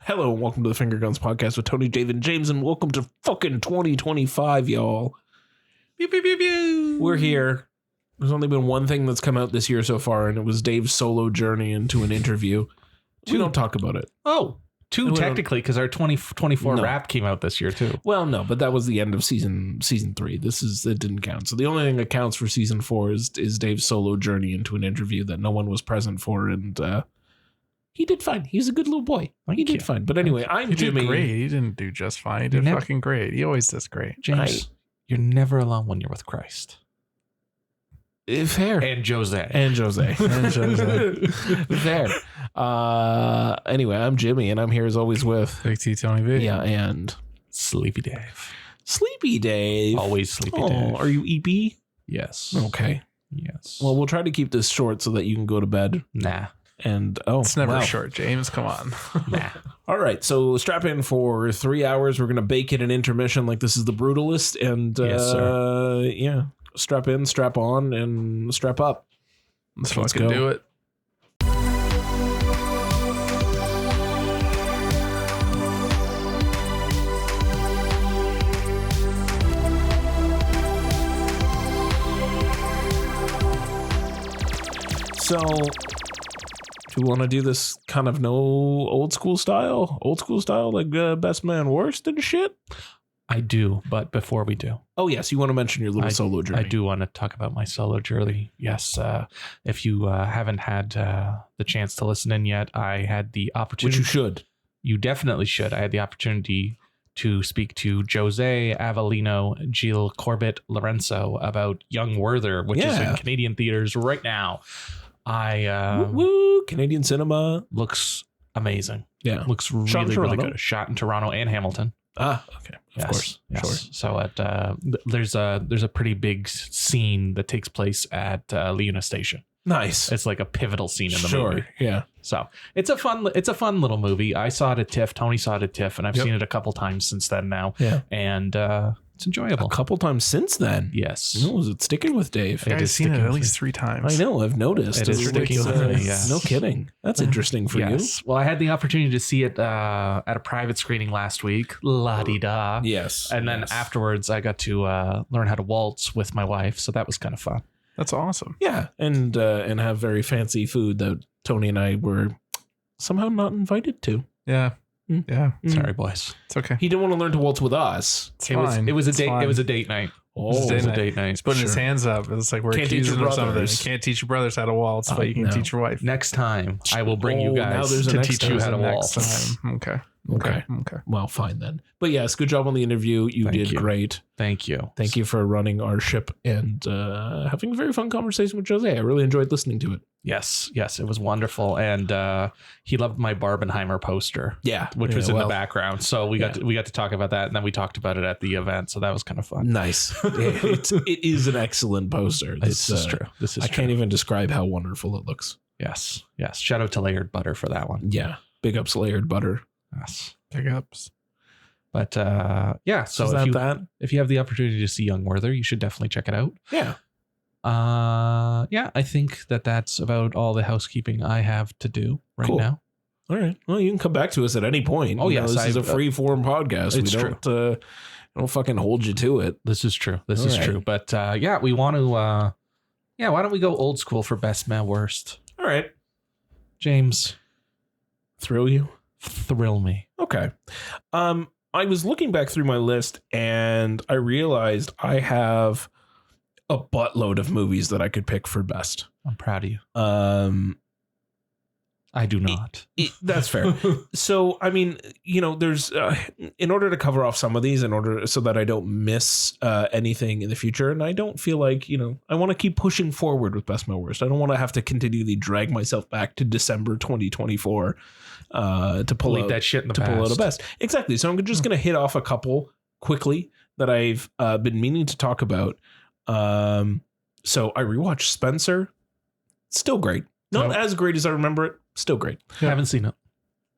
Hello and welcome to the Finger Guns Podcast with Tony, Dave, and James, and welcome to fucking 2025, y'all. Pew, pew, pew, pew. We're here. There's only been one thing that's come out this year so far, and it was Dave's solo journey into an interview. We don't talk about it. Oh, two technically, because our 2024 wrap came out this year too. Well, no, but that was the end of season 3. It didn't count. So the only thing that counts for season 4 is Dave's solo journey into an interview that no one was present for, and he did fine. He's a good little boy. He did fine. But anyway, I'm Jimmy. Did great. He didn't do just fine. He did fucking great. He always does great. James, you're never alone when you're with Christ. Fair. And Jose. Fair. Anyway, I'm Jimmy, and I'm here as always with Big T Tony V. Yeah, and Sleepy Dave. Sleepy Dave. Always Sleepy Dave. Are you EP? Yes. Okay. Yes. Well, we'll try to keep this short so that you can go to bed. Nah. And it's never short, James. Come on. Nah. All right, so strap in for 3 hours. We're gonna bake in an intermission like this is the Brutalist, and yes, sir. Yeah, strap in, strap on, and strap up. Let's fucking do it. So, do we want to do this kind of old school style, like best man worst and shit? I do, but before we do. Oh, yes, you want to mention your little solo journey. I do want to talk about my solo journey. Yes, if you haven't had the chance to listen in yet, I had the opportunity. Which you should. You definitely should. I had the opportunity to speak to Jose Avellino, Gilles Corbett Lorenzo about Young Werther, which is in Canadian theaters right now. Canadian cinema looks amazing. Yeah, looks really good. Shot in Toronto and Hamilton. Ah, okay, of course. Yes. Sure. So at there's a pretty big scene that takes place at Leuna Station. Nice. It's like a pivotal scene in the movie. Yeah. So it's a fun little movie. I saw it at TIFF. Tony saw it at TIFF, and I've seen it a couple times since then now. Yeah. And it's enjoyable. A couple times since then. Yes. Is it sticking with Dave? I've seen it at least 3 times. I know. I've noticed. It is sticking with me. Yes. No kidding. That's interesting for you. Well, I had the opportunity to see it at a private screening last week. La-di-da. Yes. And then afterwards, I got to learn how to waltz with my wife. So that was kind of fun. That's awesome. Yeah. And have very fancy food that Tony and I were somehow not invited to. Yeah. Yeah. Sorry, boys. It's okay. He didn't want to learn to waltz with us. It was a date night. Oh, it was a date night. He's putting his hands up. It's like we're accusing him of something. You can't teach your brothers how to waltz, but you can teach your wife. Next time, I will bring you guys to teach you how to waltz. Okay. Well, fine then. But yes, good job on the interview. You did great. Thank you. Thank you for running our ship and having a very fun conversation with Jose. I really enjoyed listening to it. Yes, it was wonderful, and he loved my Barbenheimer poster. Yeah, which was in the background. So we got to talk about that, and then we talked about it at the event. So that was kind of fun. Nice. It is an excellent poster. This is true. I can't even describe how wonderful it looks. Yes. Shout out to Layered Butter for that one. Yeah, big ups Layered Butter. Yes, big ups. But so if you have the opportunity to see Young Werther, you should definitely check it out. Yeah. I think that's about all the housekeeping I have to do now. All right. Well, you can come back to us at any point. Oh, yes. This is a free form podcast. It's we don't fucking hold you to it. This is true. True. But we want to why don't we go old school for best man worst? All right. James. Thrill you? Thrill me. Okay. I was looking back through my list and I realized I have a buttload of movies that I could pick for best. I'm proud of you. I do not. That's fair. So, I mean, there's in order to cover off some of these so that I don't miss anything in the future. And I don't feel like, I want to keep pushing forward with Best Man Worst. I don't want to have to continually drag myself back to December 2024 to pull out that shit in the past. Pull out a best. Exactly. So I'm just going to hit off a couple quickly that I've been meaning to talk about. So I rewatched Spencer. Still great. Not as great as I remember it. Still great. Yeah. Haven't seen it.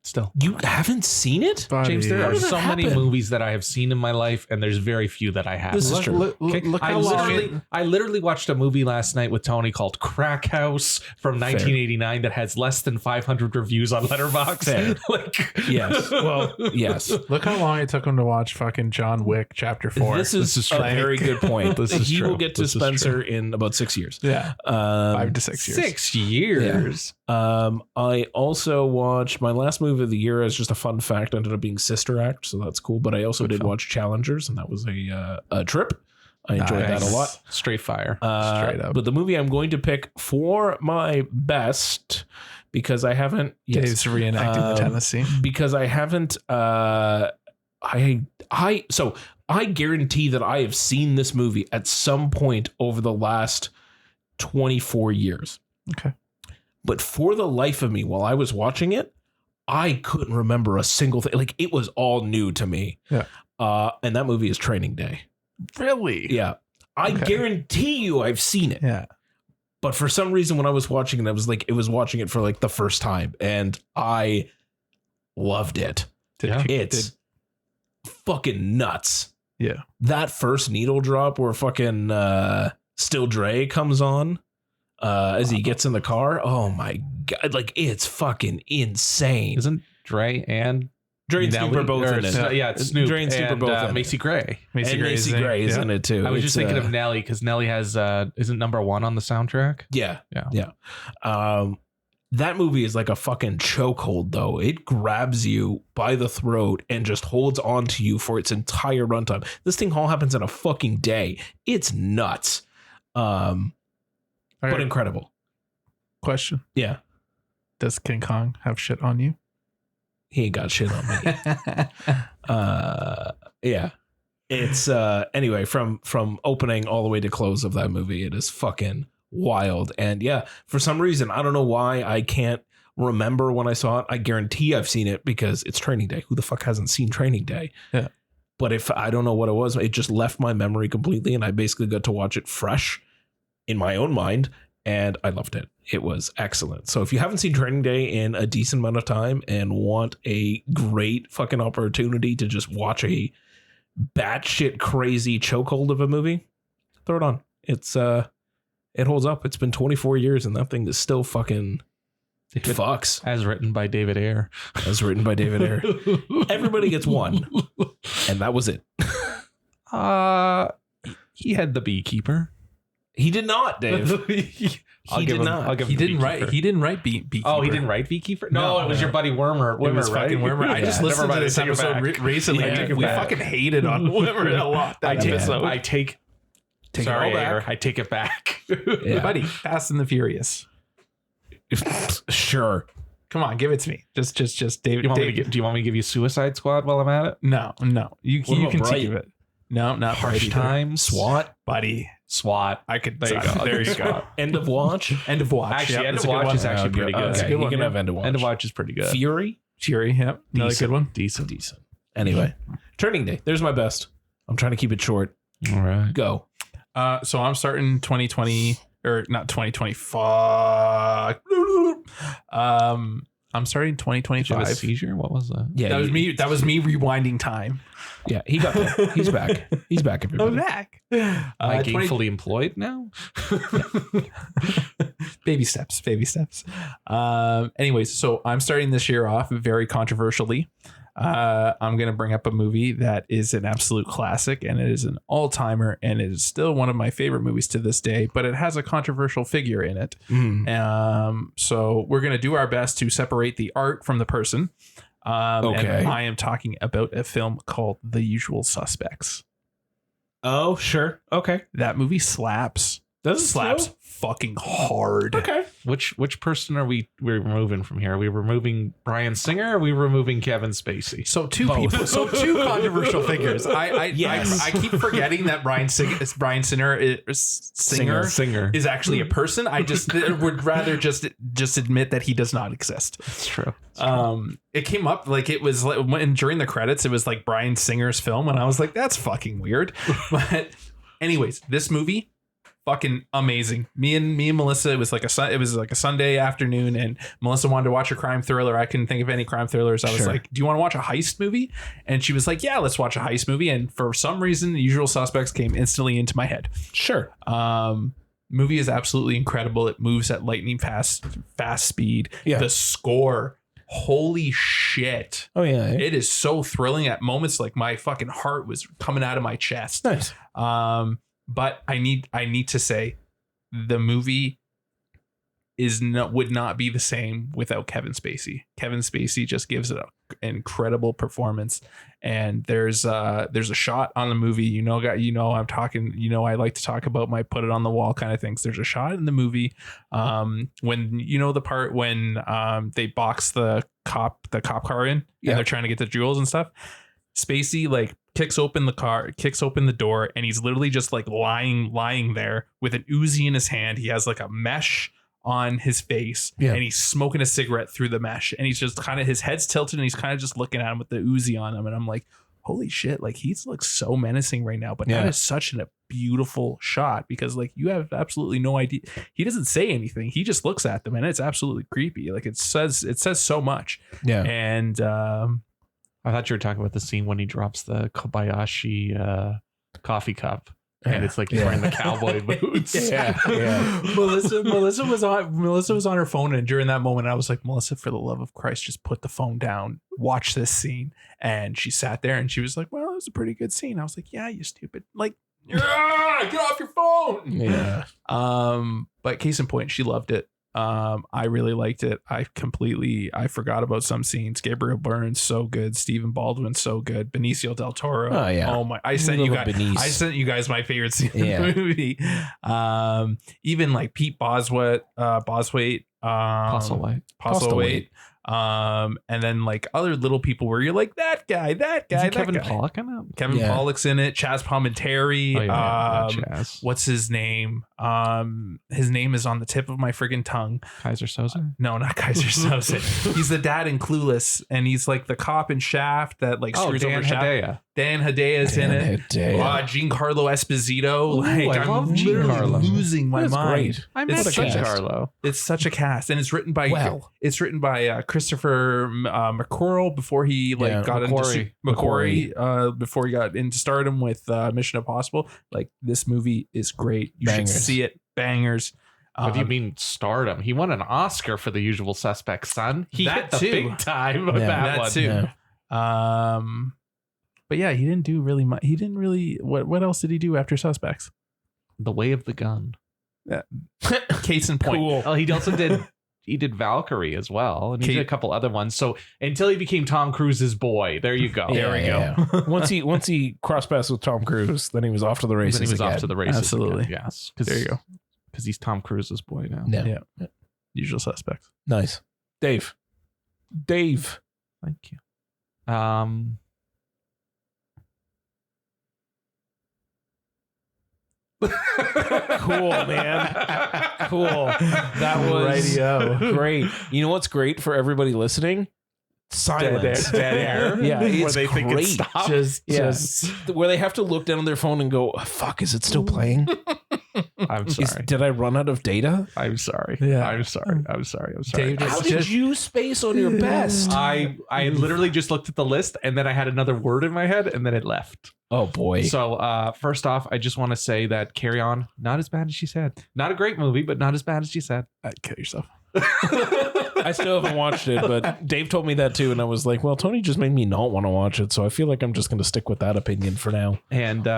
Still. You haven't seen it? Buddy. James, there How are did that so many happen? movies that I have seen in my life, and there's very few that I haven't. This is true. Look I how long I literally watched a movie last night with Tony called Crack House from 1989 that has less than 500 reviews on Letterboxd. Fair. Like, Yes. Well, yes. Look how long it took him to watch fucking John Wick Chapter 4. This is is a true. very good point. This is he true. will get to This is Spencer in about 6 years. yeah, 5 to 6 years. 6 years. I also watched my last movie of the year as just a fun fact ended up being Sister Act, so that's cool. But I also Good did film. watch Challengers, and that was a trip. I enjoyed that a Nice. lot. Straight fire. Straight up. But the movie I'm going to pick for my best, because I haven't Dave's reenacting the Tennessee. because I haven't so I guarantee that I have seen this movie at some point over the last 24 years. Okay. But for the life of me, while I was watching it, I couldn't remember a single thing. Like, it was all new to me. Yeah. And that movie is Training Day. Really? Yeah. I Okay. guarantee you I've seen it. Yeah. But for some reason, when I was watching it, I was like, it was watching it for like the first time, and I loved it. Yeah. It's fucking nuts. Yeah. That first needle drop where fucking Still Dre comes on as he gets in the car. Oh my God. Like, it's fucking insane. Isn't Dre and Dre and Snoop are both in it. Yeah, it's Snoop Dre and Snoop are both in it. Macy Gray. Macy And Gray's Macy in it. Gray is Yeah. in it too. I was just It's, thinking of Nelly because Nelly has isn't number 1 on the soundtrack. Yeah. Yeah. That movie is like a fucking chokehold, though. It grabs you by the throat and just holds on to you for its entire runtime. This thing all happens in a fucking day. It's nuts. But Alright, incredible. question. Yeah. Does King Kong have shit on you? He ain't got shit on me. Yeah. It's anyway, from opening all the way to close of that movie, it is fucking wild. And yeah, for some reason, I don't know why I can't remember when I saw it. I guarantee I've seen it because it's Training Day. Who the fuck hasn't seen Training Day? Yeah. But if I don't know what it was, it just left my memory completely, and I basically got to watch it fresh in my own mind, and I loved it. It was excellent. So if you haven't seen Training Day in a decent amount of time and want a great fucking opportunity to just watch a batshit crazy chokehold of a movie, throw it on. It's it holds up. It's been 24 years and that thing is still fucking fucks. As written by David Ayer. As written by David Ayer. Everybody gets one, and that was it. He had The Beekeeper. He did not, Dave. He did not. I'll give He him The didn't write. Beekeeper. He didn't write Beekeeper. Oh, he didn't write Beekeeper? No, No, it was your buddy Wormer. It was right? fucking Wimmer. I just Yeah, listened never to mind, this I take it episode back. recently. I take it We back. fucking hated on Wimmer a lot. I That take, episode. I take Take sorry, it all Ayer, back. I take it back. Yeah. Buddy, Fast and the Furious. Sure. Come on, give it to me. Just David. Do you David. want me to give you Suicide Squad while I'm at it? No. You What about can Bright? think of it. No, not Harsh Bright either. Times. SWAT. buddy. SWAT. I could. There you go. There you go. End of Watch. End of Watch. Actually, Yep, End that's of a good Watch one. is actually pretty good. That's a Okay, good you one, can yeah. have End of Watch. End of Watch is pretty good. Fury. Fury. Yep. Another Decent. good one. Decent. Anyway, Turning Day. There's my best. I'm trying to keep it short. All right. Go. So I'm starting 2020 or not 2020. Fuck. I'm starting Did you have a 2025. seizure? What was that? Yeah, That was me. That was me rewinding time. Yeah, he got there. He's back. He's back, everybody. back. Am I 20 gainfully employed now? baby steps. Baby steps. Anyways, so I'm starting this year off very controversially. I'm going to bring up a movie that is an absolute classic, and it is an all-timer, and it is still one of my favorite movies to this day, but it has a controversial figure in it. So we're going to do our best to separate the art from the person. Okay. And I am talking about a film called The Usual Suspects. Oh, sure. Okay. That movie slaps. Does it Slaps still? fucking hard. Okay. Which person are we removing from here? Are we removing Bryan Singer? Or are we removing Kevin Spacey? So two Both. people. So two controversial figures. Yes. I keep forgetting that Bryan Singer is actually a person. I just would rather just admit that he does not exist. That's true. It came up like it was like when during the credits it was like Bryan Singer's film, and I was like, that's fucking weird. But anyways, this movie fucking amazing. Me and Melissa, it was like a Sunday afternoon, and Melissa wanted to watch a crime thriller. I couldn't think of any crime thrillers. I was like, do you want to watch a heist movie? And she was like, yeah, let's watch a heist movie. And for some reason, The Usual Suspects came instantly into my head. Sure. Movie is absolutely incredible. It moves at lightning fast speed. Yeah. The score, holy shit. Oh yeah. It is so thrilling at moments. Like my fucking heart was coming out of my chest. Nice. But I need to say the movie would not be the same without Kevin Spacey. Kevin Spacey just gives it an incredible performance. And there's a shot on the movie, I'm talking, I like to talk about my put it on the wall kind of things. There's a shot in the movie when the part when they box the cop car in and they're trying to get the jewels and stuff. Spacey like kicks open the door, and he's literally just like lying there with an Uzi in his hand. He has like a mesh on his face, and he's smoking a cigarette through the mesh, and he's just kind of, his head's tilted, and he's kind of just looking at him with the Uzi on him. And I'm like, holy shit, like he looks so menacing right now. But that is such a beautiful shot, because like you have absolutely no idea. He doesn't say anything. He just looks at them, and it's absolutely creepy. Like it says so much. Yeah. And I thought you were talking about the scene when he drops the Kobayashi coffee cup. And it's like he's wearing the cowboy boots. Melissa was on her phone, and during that moment I was like, Melissa, for the love of Christ, just put the phone down, watch this scene. And she sat there and she was like, well, it was a pretty good scene. I was like, yeah, you stupid, like, get off your phone. But case in point, she loved it. I really liked it. I forgot about some scenes. Gabriel Byrne, so good. Stephen Baldwin, so good. Benicio del Toro. Oh yeah. Oh my! I sent you guys my favorite scene in the movie. Even like Pete Boswaite, Postlethwaite. And then like other little people where you're like, that guy. Kevin Pollak in it? Kevin Pollak's in it. Chaz Palminteri. Chaz. What's his name? His name is on the tip of my friggin' tongue. Kaiser Soze? No, not Kaiser Soze. He's the dad in Clueless, and he's like the cop in Shaft that like screws over Shaft. Dan Hedaya's in it. Giancarlo Esposito. I love Giancarlo. Losing my mind. Great. I miss Giancarlo. It's such a cast, and it's written by Christopher McQuarrie before he got into McQuarrie before he got into stardom with Mission Impossible. Like, this movie is great. You should see it. Bangers. What do you mean stardom? He won an Oscar for The Usual Suspects, son. He hit the big time with that one. Too. But yeah, he didn't do really much. He didn't really. What else did he do after Suspects? The Way of the Gun. Yeah. Case in point. Cool. Oh, he also did. He did Valkyrie as well, and he did a couple other ones. So until he became Tom Cruise's boy, there you go. There we go. Once he crossed paths with Tom Cruise, then he was off to the races. Absolutely. Again. Yes. There you go. Because he's Tom Cruise's boy now. Yeah. Usual Suspects. Nice. Dave. Thank you. Cool, man. Cool. That was great. You know what's great for everybody listening? Silence. Dead air. Yeah, it's where they great. think it stopped. Just where they have to look down on their phone and go, fuck, is it still playing? I'm sorry. Did I run out of data? I'm sorry. Yeah. I'm sorry. Dave, how did you space on your best? I literally just looked at the list, and then I had another word in my head, and then it left. Oh boy. So first off, I just want to say that Carry On, not as bad as she said. Not a great movie, but not as bad as she said. Kill yourself. I still haven't watched it, but Dave told me that too, and I was like, well, Tony just made me not want to watch it, so I feel like I'm just going to stick with that opinion for now. And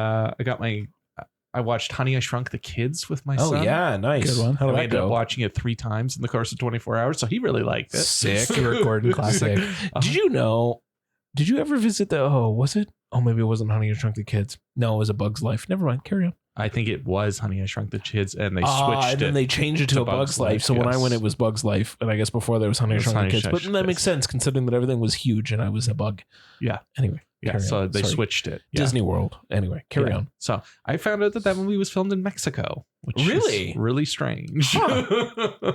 I watched Honey, I Shrunk the Kids with my son. Oh yeah, nice. Good one. How did I ended up watching it 3 times in the course of 24 hours, so he really liked it. Sick. Stuart Gordon classic. Did you ever visit was it? Oh, maybe it wasn't Honey, I Shrunk the Kids. No, it was A Bug's Life. Never mind. Carry on. I think it was Honey, I Shrunk the Kids, and they switched it. And then they changed it to A Bug's Life. So when I went, it was Bug's Life. And I guess before there was Honey, I Shrunk the Kids. But that makes sense considering that everything was huge and I was a bug. Yeah. Anyway. Yeah. So they switched it. Yeah. Disney World. Anyway, carry on. So I found out that movie was filmed in Mexico, which is really strange. Huh.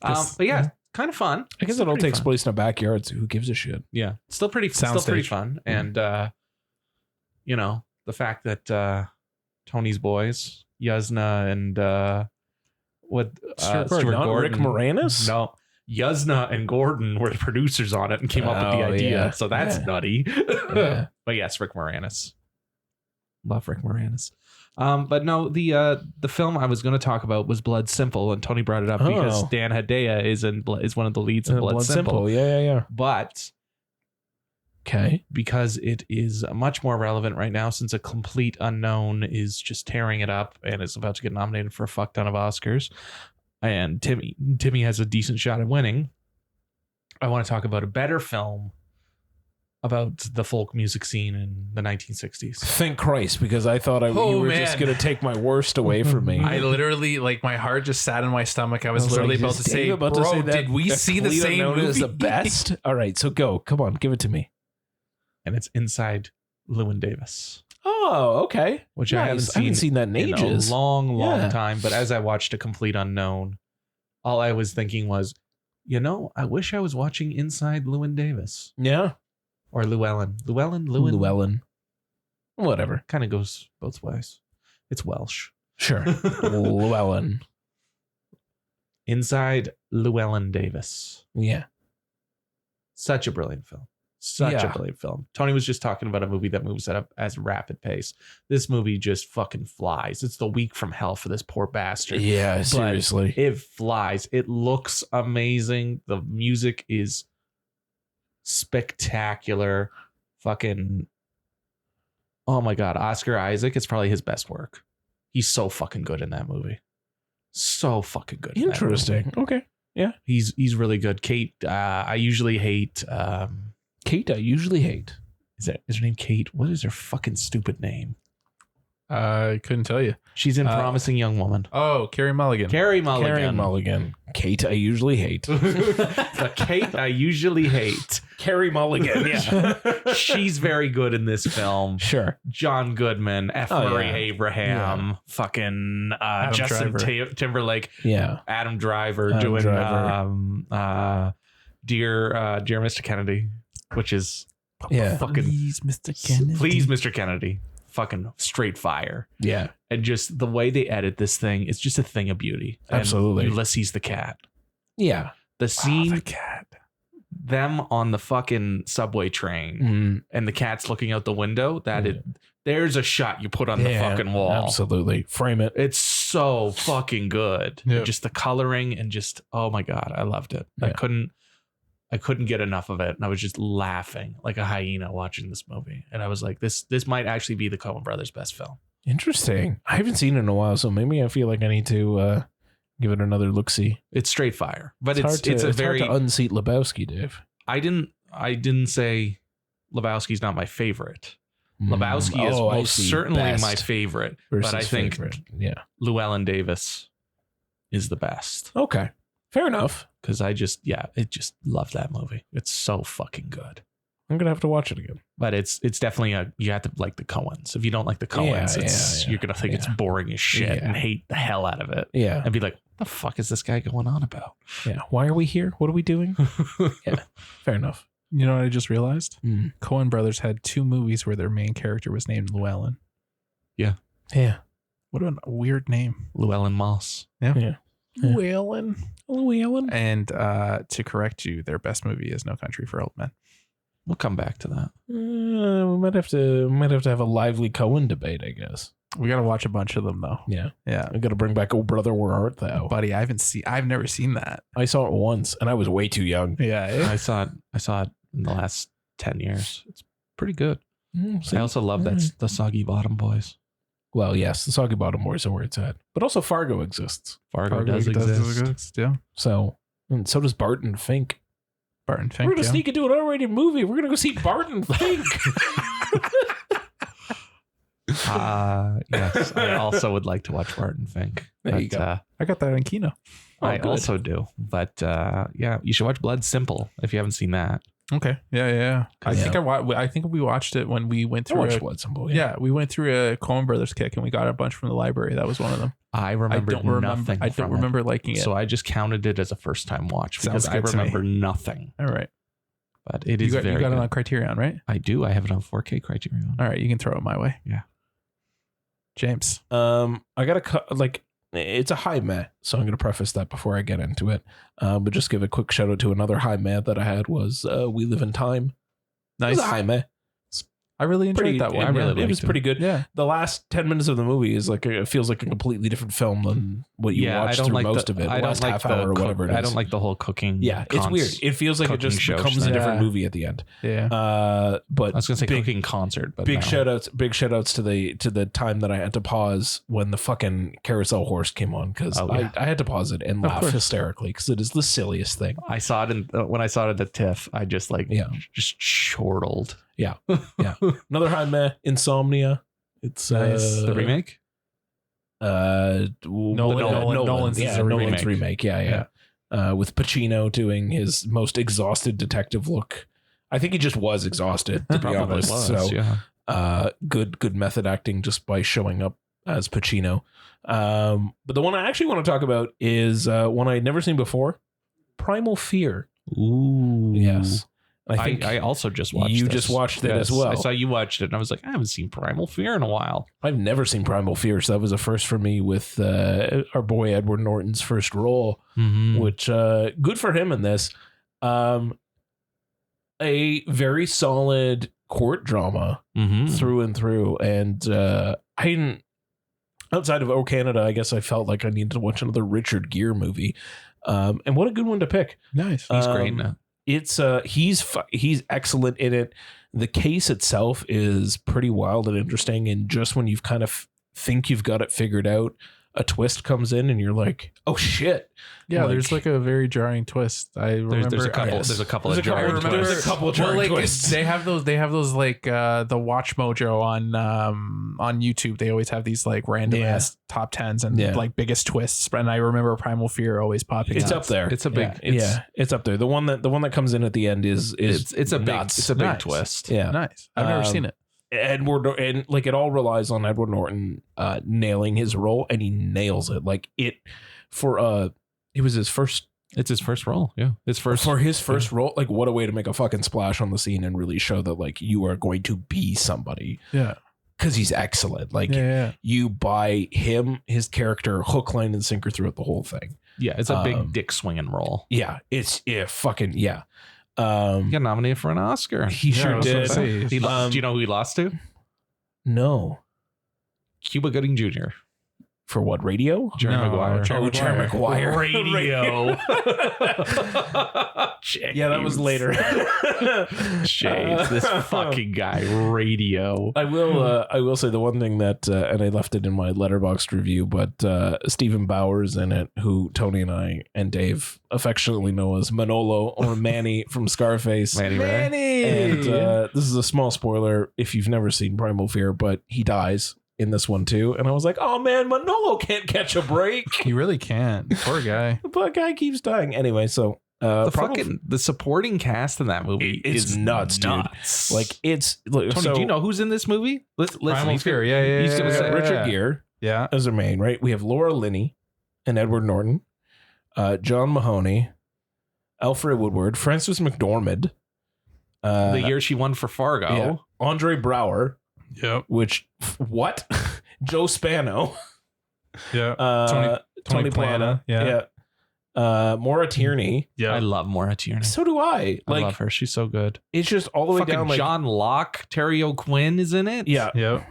But yeah, kind of fun. I guess it all takes place in a backyard, so who gives a shit? Yeah. Still pretty fun. And, the fact that Tony's boys Yuzna and Stuart Stuart not Gordon. Rick Moranis? No. Yuzna and Gordon were the producers on it and came up with the idea. Yeah. So that's nutty. Yeah. But yes, Rick Moranis. Love Rick Moranis. But no, the film I was going to talk about was Blood Simple, and Tony brought it up because Dan Hedaya is one of the leads in Blood Simple. Yeah. But Okay. because it is much more relevant right now since a complete unknown is just tearing it up and is about to get nominated for a fuck ton of Oscars, and Timmy has a decent shot at winning. I want to talk about a better film about the folk music scene in the 1960s. Thank Christ, because I thought you were just going to take my worst away from me. I literally, like, my heart just sat in my stomach. I was literally about to say, bro, did we see the same movie? Is the best? All right, so go. Come on, give it to me. And it's Inside Llewyn Davis. Oh, okay. Which nice. I haven't seen that in ages. A long time. But as I watched A Complete Unknown, all I was thinking was, I wish I was watching Inside Llewyn Davis. Yeah. Or Llewellyn. Whatever. Kind of goes both ways. It's Welsh. Sure. Llewellyn. Inside Llewellyn Davis. Yeah. Such a brilliant film. A brilliant film. Tony was just talking about a movie that moves at a rapid pace. This movie just fucking flies. It's the week from hell for this poor bastard. Yeah, seriously. But it flies. It looks amazing. The music is spectacular. Fucking, oh my God. Oscar Isaac is probably his best work. He's so fucking good in that movie. So fucking good. Interesting. Okay. Yeah. He's really good. Kate, I usually hate. Kate, I usually hate. Is her name Kate? What is her fucking stupid name? I couldn't tell you. She's in Promising Young Woman. Oh, Carey Mulligan. Carey Mulligan. Kate, I usually hate. The Kate I usually hate. Carey Mulligan. Yeah. She's very good in this film. Sure. John Goodman, F. Murray Abraham, fucking Justin Timberlake. Yeah. Adam Driver doing Dear Mr. Kennedy, which is fucking Please, Mr. Kennedy. Please, Mr. Kennedy. Fucking straight fire. Yeah. And just the way they edit this thing is just a thing of beauty. Absolutely. And Ulysses the cat. Yeah. The scene, the cat. Them on the fucking subway train and the cat's looking out the window. There's a shot you put on the fucking wall. Absolutely. Frame it. It's so fucking good. Yep. Just the coloring and just, oh my God, I loved it. Yeah. I couldn't get enough of it. And I was just laughing like a hyena watching this movie. And I was like, this might actually be the Coen brothers' best film. Interesting. I haven't seen it in a while, so maybe I feel like I need to give it another look-see. It's straight fire. But it's hard to unseat Lebowski, Dave. I didn't say Lebowski's not my favorite. Lebowski is most certainly my favorite. But I think Llewellyn Davis is the best. Okay. Fair enough. Because I just love that movie. It's so fucking good. I'm gonna have to watch it again. But it's definitely you have to like the Coens. If you don't like the Coens, you're gonna think it's boring as shit and hate the hell out of it. Yeah. And be like, what the fuck is this guy going on about? Yeah. Why are we here? What are we doing? Yeah. Fair enough. You know what I just realized? Coen brothers had 2 movies where their main character was named Llewellyn. Yeah. Yeah. What a weird name. Llewellyn Moss. Yeah. Llewellyn. And to correct you, their best movie is No Country for Old Men. We'll come back to that. We might have to have a lively Coen debate, I guess. We got to watch a bunch of them though. Yeah. Yeah. We got to bring back Oh Brother, Where Art Thou? Buddy, I've never seen that. I saw it once and I was way too young. Yeah. I saw it in the last 10 years. It's pretty good. I also love that the Soggy Bottom Boys. Well, yes, the Soggy Bottom Boys are where it's at. But also Fargo exists. Fargo does exist. Yeah. So does Barton Fink. We're going to sneak into an R-rated movie. We're going to go see Barton Fink. Yes, I also would like to watch Barton Fink. There you go. I got that on Kino. I also do. But you should watch Blood Simple if you haven't seen that. Okay. Yeah. I think we watched it when we went through Blood Simple. Yeah, we went through a Coen Brothers kick and we got a bunch from the library. That was one of them. I don't remember liking it. So I just counted it as a first time watch because I remember nothing. All right. But it is very You got good. it on Criterion, right? I do. I have it on 4K Criterion. All right. You can throw it my way. Yeah. James. I gotta like it's a high meh, so I'm gonna preface that before I get into it. But just give a quick shout out to another high meh that I had was We Live in Time. Nice. It was a high meh. I really enjoyed that one. It was pretty good. Yeah. The last 10 minutes of the movie is like it feels like a completely different film than what you watched through most of it. I last don't like half hour or whatever it is. I don't like the whole cooking. Yeah, it's weird. It feels like it just becomes a different movie at the end. Yeah. But I was gonna say cooking concert, but big shout outs to the time that I had to pause when the fucking carousel horse came on, because I had to pause it and laugh hysterically because it is the silliest thing. I saw it when I saw it at the TIFF. I just just chortled. Yeah. Another high meh, Insomnia. It's nice. The remake. Nolan's remake. Yeah. With Pacino doing his most exhausted detective look. I think he just was exhausted, to be honest. Good method acting just by showing up as Pacino. But the one I actually want to talk about is one I'd never seen before, Primal Fear. Ooh. Yes. I think I also just watched you just watched it as well. I saw you watched it and I was like, I haven't seen Primal Fear in a while. I've never seen Primal Fear, so that was a first for me with our boy Edward Norton's first role, which good for him in this. A very solid court drama through and through. And I didn't, outside of O Canada, I guess I felt like I needed to watch another Richard Gere movie. And what a good one to pick. Nice. He's great in it. It's he's excellent in it. The case itself is pretty wild and interesting, and just when you've kind of think you've got it figured out, a twist comes in and you're like, oh shit. Yeah, there's like a very jarring twist. I remember there's a couple of jarring twists. They have those like the Watch Mojo on YouTube. They always have these like random ass top 10s and like biggest twists. And I remember Primal Fear always popping It's up there. It's a big it's up there. The one that comes in at the end is it's a nuts. big twist. Yeah. Nice. I've never seen it. And like it all relies on Edward Norton nailing his role, and he nails it. Like it was his first. It's his first role. Yeah, his first role. Like what a way to make a fucking splash on the scene and really show that like you are going to be somebody. Yeah, because he's excellent. Like you buy him, his character, hook, line, and sinker throughout the whole thing. Yeah, it's a big dick swinging role. Yeah, it's fucking. He got nominated for an Oscar. He sure did. Do you know who he lost to? No. Cuba Gooding Jr. For what, radio? Jerry Maguire. Jerry Maguire. Radio. Yeah, that was later. Shades, this fucking guy, radio. I will say the one thing that, and I left it in my Letterboxd review, but Stephen Bauer's in it, who Tony and I and Dave affectionately know as Manolo or Manny from Scarface. Manny. And this is a small spoiler if you've never seen Primal Fear, but he dies in this one too, and I was like, oh man, Manolo can't catch a break. He really can't. Poor guy. The poor guy keeps dying. Anyway, so the supporting cast in that movie is nuts, dude. Like it's Tony, do you know who's in this movie? Primal Fear. Yeah. He's gonna say Richard Gere. Yeah, as their main, right? We have Laura Linney and Edward Norton, John Mahoney, Alfred Woodward, Frances McDormand. The year she won for Fargo. Andre Braugher. Yep. Which what? Joe Spano. Yeah. Tony Plana. Yeah. Maura Tierney. Yeah. I love Maura Tierney. So do I. I love her. She's so good. It's just all the way down. Like John Locke, Terry O'Quinn is in it. Yeah. Yep.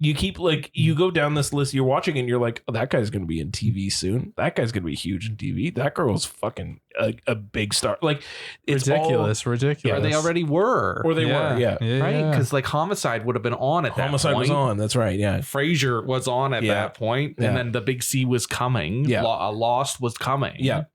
You keep you go down this list, you're watching it and you're like, oh, that guy's going to be in TV soon. That guy's going to be huge in TV. That girl's fucking a big star. Like it's ridiculous. Yeah, they already were. Or they were. Yeah. Right. Because like Homicide would have been on at that point. Homicide was on. That's right. Yeah. Frasier was on at that point. And then The Big C was coming. Yeah. Lost was coming. Yeah.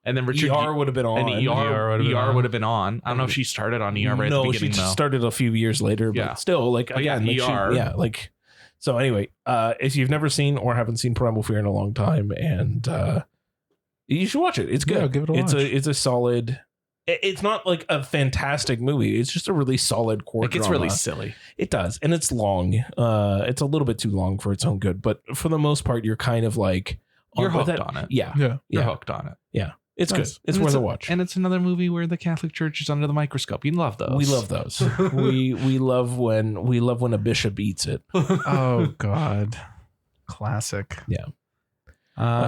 And then Richard ER would have been on. And ER would have been on. I don't know if she started on ER right at the beginning. No, she started a few years later. But still, like, again, ER. like. So anyway, if you've never seen or haven't seen Primal Fear in a long time, and you should watch it. It's good. Yeah, give it a watch. It's a solid. It's not like a fantastic movie. It's just a really solid court drama. It's really silly. It does, and it's long. It's a little bit too long for its own good, but for the most part, you're kind of like you're hooked on it. Yeah, you're hooked on it. Yeah. It's good. Nice. It's And worth a watch. And it's another movie where the Catholic Church is under the microscope. You love those. We love those. we love when a bishop eats it. Oh God, classic. Yeah.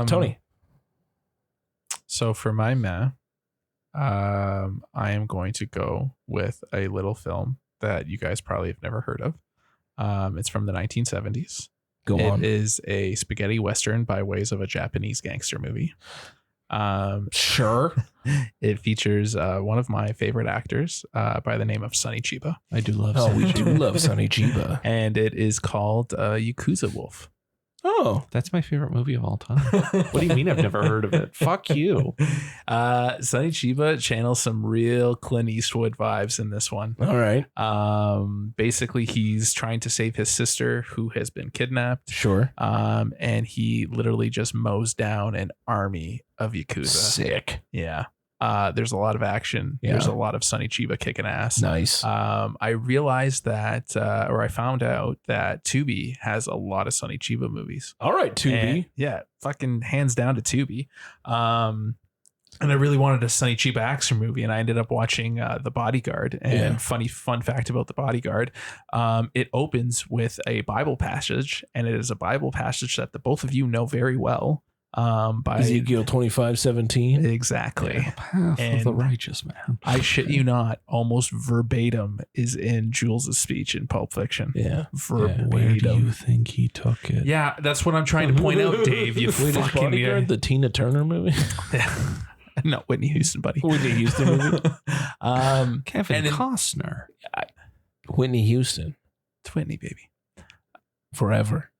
Tony. So for my meh, I am going to go with a little film that you guys probably have never heard of. It's from the 1970s. Go on. It is a spaghetti western by ways of a Japanese gangster movie. Sure. It features one of my favorite actors by the name of Sonny Chiba. I do love. Oh, we do love Sonny Chiba. And it is called Yakuza Wolf. Oh, That's my favorite movie of all time. What do you mean I've never heard of it? Fuck you. Sonny Chiba channels some real Clint Eastwood vibes in this one. all right. Basically, he's trying to save his sister who has been kidnapped. Sure. And he literally just mows down an army of Yakuza. Sick. Yeah. There's a lot of action. Yeah. There's a lot of Sonny Chiba kicking ass. Nice. I realized that, or I found out that Tubi has a lot of Sonny Chiba movies. All right, Tubi. And, yeah, fucking hands down to Tubi. And I really wanted a Sonny Chiba action movie, and I ended up watching The Bodyguard. And Yeah. fun fact about The Bodyguard, it opens with a Bible passage, and it is a Bible passage that the both of you know very well. By Ezekiel 25:17. exactly. Path of the And- righteous man. I shit you not, almost verbatim is in Jules' speech in Pulp Fiction. Yeah. Verbatim. Where do you think he took it? Yeah, that's what I'm trying to point out, Dave. You Wait, is fucking Bodyguard the Tina Turner movie? no, Whitney Houston, buddy. Whitney Houston movie? Kevin And in- Costner. Whitney Houston. It's Whitney, baby. Forever.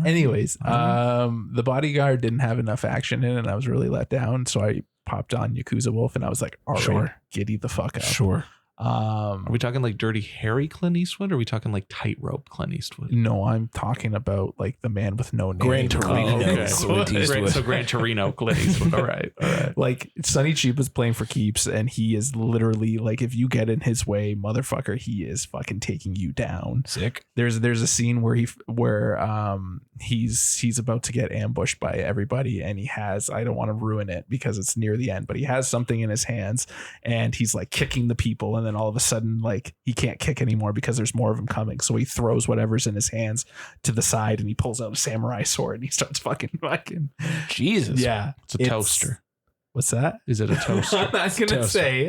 Anyways, Alright. The Bodyguard didn't have enough action in it, and I was really let down. So I popped on Yakuza Wolf, and I was like, all right, Sure. giddy the fuck up. Sure. Are we talking like Dirty Harry Clint Eastwood, or are we talking like Tightrope Clint Eastwood? No, I'm talking about like the man with no name. Gran Torino. okay. Clint Eastwood. So Gran Torino Clint Eastwood. All right. All right. Like Sonny Chiba's playing for keeps, and he is literally like, if you get in his way, motherfucker, he is fucking taking you down. Sick. There's a scene where he's about to get ambushed by everybody, and he has, I don't want to ruin it because it's near the end, but he has something in his hands, and he's like kicking the people, and then all of a sudden like he can't kick anymore because there's more of them coming, so he throws whatever's in his hands to the side, and he pulls out a samurai sword, and he starts fucking Jesus. yeah. It's a toaster. What's that? Is it a toaster? I'm not gonna Toaster. say.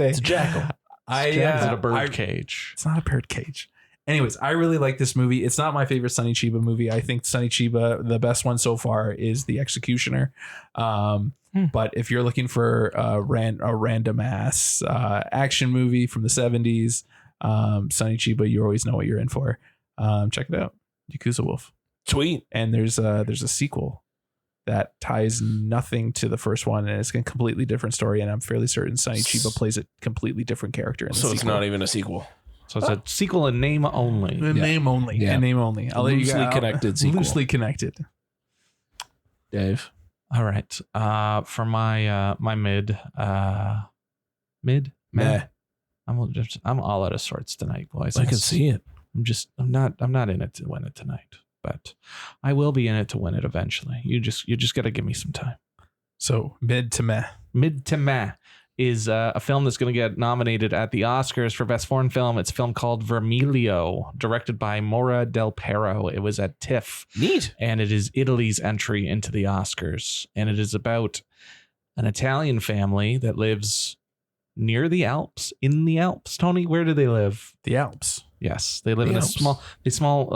It's a jackal. I Is it a I- bird cage? It's not a bird cage. Anyways, I really like this movie. It's not my favorite Sonny Chiba movie. I think Sonny Chiba, the best one so far, is The Executioner. But if you're looking for a random ass action movie from the 70s, Sonny Chiba, you always know what you're in for. Check it out, Yakuza Wolf. Sweet. And there's a sequel that ties nothing to the first one, and it's a completely different story. And I'm fairly certain Sonny Chiba plays a completely different character in the So sequel. it's not even a sequel. So it's a sequel in name only. A name only. Yeah. A name only. I'll let you Loosely go. connected sequel. Loosely connected. Dave. All right. For my my mid. Meh. I'm all out of sorts tonight, boys. I can see it. I'm not in it to win it tonight, but I will be in it to win it eventually. You just got to give me some time. So mid to meh. Mid to Meh is a film that's going to get nominated at the Oscars for Best Foreign Film. It's a film called Vermiglio, directed by Maura Del Pero. It was at TIFF. Neat. And it is Italy's entry into the Oscars. And it is about an Italian family that lives near the Alps, in the Alps. Tony, where do they live? The Alps. Yes, they live The in Alps. a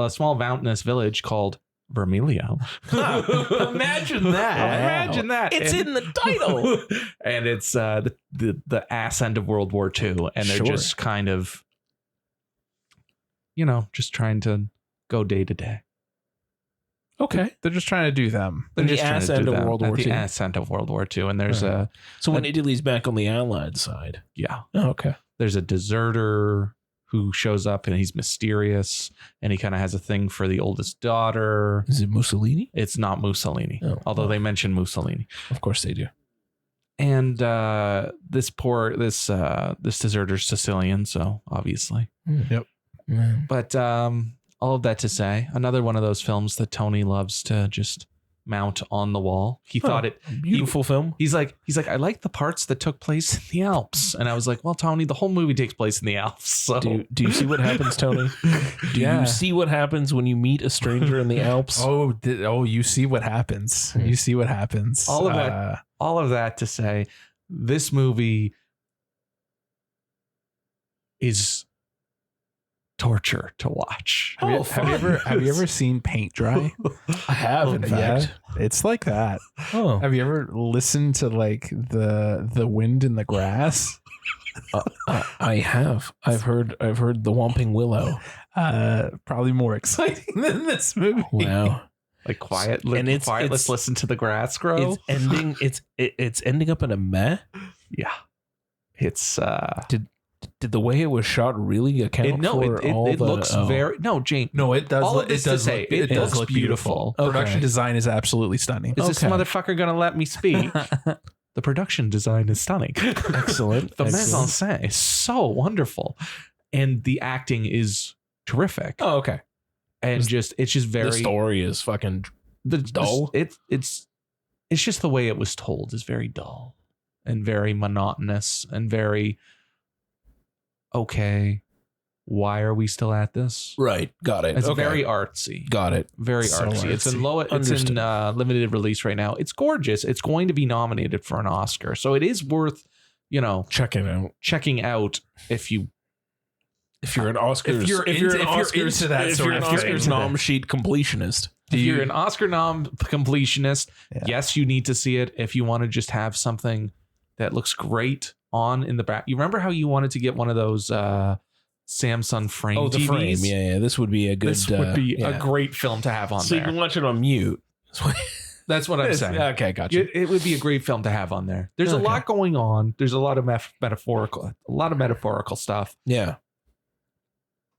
small mountainous village called Vermiglio. Imagine that. Imagine that. It's And- in the title. and it's the ass end of World War II, and they're Sure. just kind of, just trying to go day to day. Okay. They're just trying to do them. They're The just trying ass to end do of that World at War the II. ass end of World War II, and there's Right. So when Italy's back on the Allied side. yeah, Oh, okay. there's a deserter who shows up, and he's mysterious, and he kind of has a thing for the oldest daughter. Is it Mussolini? It's not Mussolini, Oh, although well. they mention Mussolini. Of course they do. And this deserter's Sicilian, so obviously. Yep. Mm. But all of that to say, another one of those films that Tony loves to just mount on the wall. He thought it Beautiful film. He's like, I like the parts that took place in the Alps. And I was like, well, Tony, the whole movie takes place in the Alps. So Do you see what happens, Tony? Do you see what happens when you meet a stranger in the Alps? You see what happens. You see what happens. all of that to say, this movie is torture to watch. Have you ever seen paint dry? I have, in fact. It's like that. Oh, Have you ever listened to like the wind in the grass? I have. I've heard the Whomping Willow. Probably more exciting than this movie. Wow. Like quiet, And it's let's listen to the grass grow. It's ending up in a meh. Yeah. It's Did the way it was shot really account for all it the... looks very Jane. No, it does. All of this it does. to say, it does looks look beautiful. Okay. Production design is absolutely stunning. Is this motherfucker gonna let me speak? The production design is stunning. Excellent. The mise en scène is so wonderful, and the acting is terrific. Oh, okay. And it's just very The story is fucking dull. It's just the way it was told is very dull and very monotonous and very okay. Why are we still at this? Right. Got it. It's Okay. very artsy. Got it. Very So artsy. It's in Understood. limited release right now. It's gorgeous. It's going to be nominated for an Oscar, so it is worth Checking out. checking out if you're an Oscars, If you're into that if sort you're an of thing. Oscars nom sheet completionist. you're an Oscar nom completionist. Yeah. Yes, you need to see it if you want to just have something that looks great on in the back. You remember how you wanted to get one of those Samsung frame Oh, the TVs? frame. Yeah. This would be a good. This would be yeah. a great film to have on So you there. can watch it on mute. That's what I'm saying. Okay, gotcha. It would be a great film to have on there. There's Okay. a lot going on. There's a lot of metaphorical stuff. Yeah.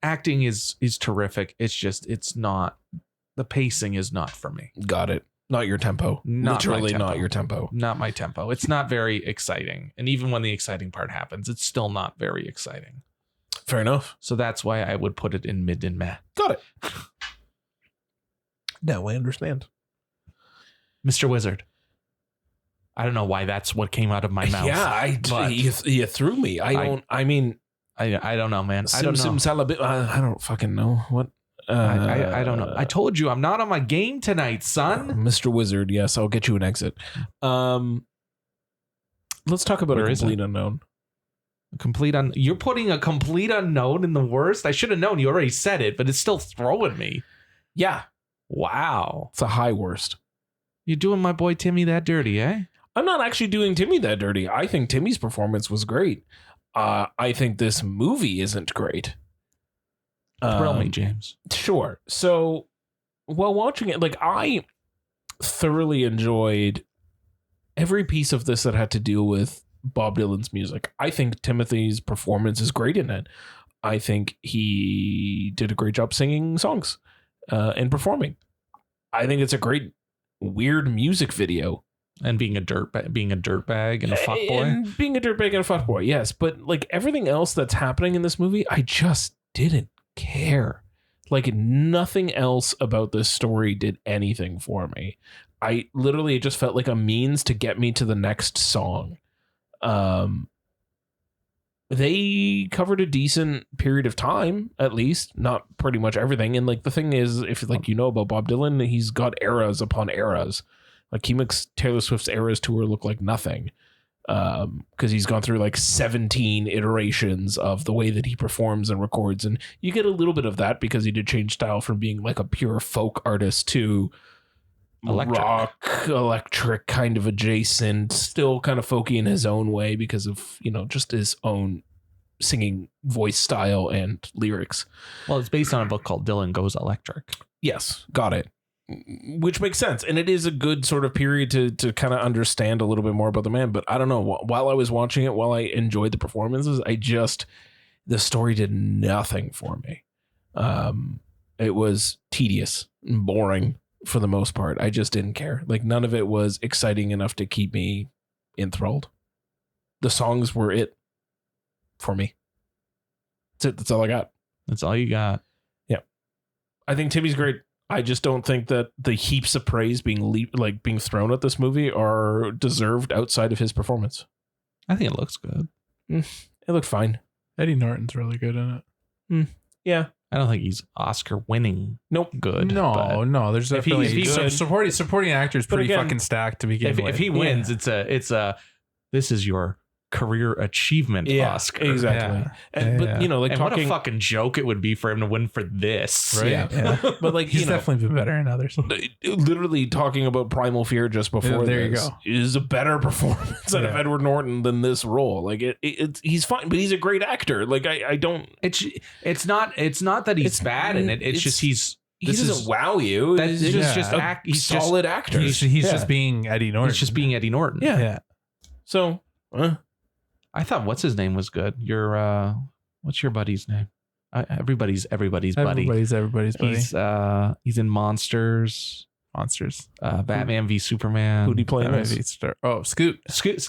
Acting is terrific. It's not, the pacing is not for me. Got it. Not your tempo. Not my Literally tempo. not your tempo. Not my tempo. It's not very exciting. And even when the exciting part happens, it's still not very exciting. Fair enough. So that's why I would put it in mid and meh. Got it. Now I understand. Mr. Wizard. I don't know why that's what came out of my mouth. Yeah, but you threw me. I don't know, man. I don't know. I don't fucking know what. I don't know. I told you I'm not on my game tonight, son. Mr. Wizard. Yes, I'll get you an exit. Let's talk about Where a is complete unknown. You're putting a complete unknown in the worst. I should have known. You already said it, but it's still throwing me. Yeah, Wow. it's a high worst. You're doing my boy Timmy that dirty, eh? I'm not actually doing Timmy that dirty. I think Timmy's performance was great. I think this movie isn't great. Thrill me, James. Sure. So while watching it, like, I thoroughly enjoyed every piece of this that had to do with Bob Dylan's music. I think Timothy's performance is great in it. I think he did a great job singing songs and performing. I think it's a great, weird music video. And being a dirtbag and a fuckboy. And being a dirtbag and a fuckboy, yes. But like everything else that's happening in this movie, I just didn't care. Like nothing else about this story did anything for me. I literally, it just felt like a means to get me to the next song. They covered a decent period of time, at least, not pretty much everything. And like the thing is, if like you know about Bob Dylan, he's got eras upon eras. Like he makes Taylor Swift's Eras tour look like nothing, because he's gone through like 17 iterations of the way that he performs and records, and you get a little bit of that because he did change style from being like a pure folk artist to electric kind of adjacent, still kind of folky in his own way because of just his own singing voice style and lyrics. Well, it's based on a book called Dylan Goes Electric. Yes, got it. Which makes sense. And it is a good sort of period to kind of understand a little bit more about the man. But I don't know, while I was watching it, while I enjoyed the performances, the story did nothing for me. It was tedious and boring for the most part. I just didn't care. Like none of it was exciting enough to keep me enthralled. The songs were it for me. That's it. That's all I got. That's all you got. Yeah. I think Timmy's great. I just don't think that the heaps of praise being being thrown at this movie are deserved outside of his performance. I think it looks good. It looked fine. Eddie Norton's really good in it. Yeah. I don't think he's Oscar winning. Nope. Good. No. There's If he- definitely if he's supporting actor is But pretty again, fucking stacked to begin with. If he wins, it's a this is your career achievement Oscar. Exactly. Yeah. And, but Yeah. you know, like And talking what a fucking joke it would be for him to win for this. Right? Yeah. But like, He's you know, definitely been better in others. literally talking about Primal Fear just before Yeah, there you this go. is a better performance out of Yeah. Edward Norton than this role. Like it's he's fine, but he's a great actor. Like I don't. It's not that he's bad in it. It's just he this doesn't is wow you. That's He's just a act. He's solid actor. He's just being Eddie Norton. He's just being Eddie Norton. Yeah. So. I thought what's his name was good. Your what's your buddy's name? Everybody's buddy. Everybody's buddy. He's in Monsters. Monsters. Batman v Superman. Who'd he play in Batman this? v Star. Oh, Scoot. Skeet.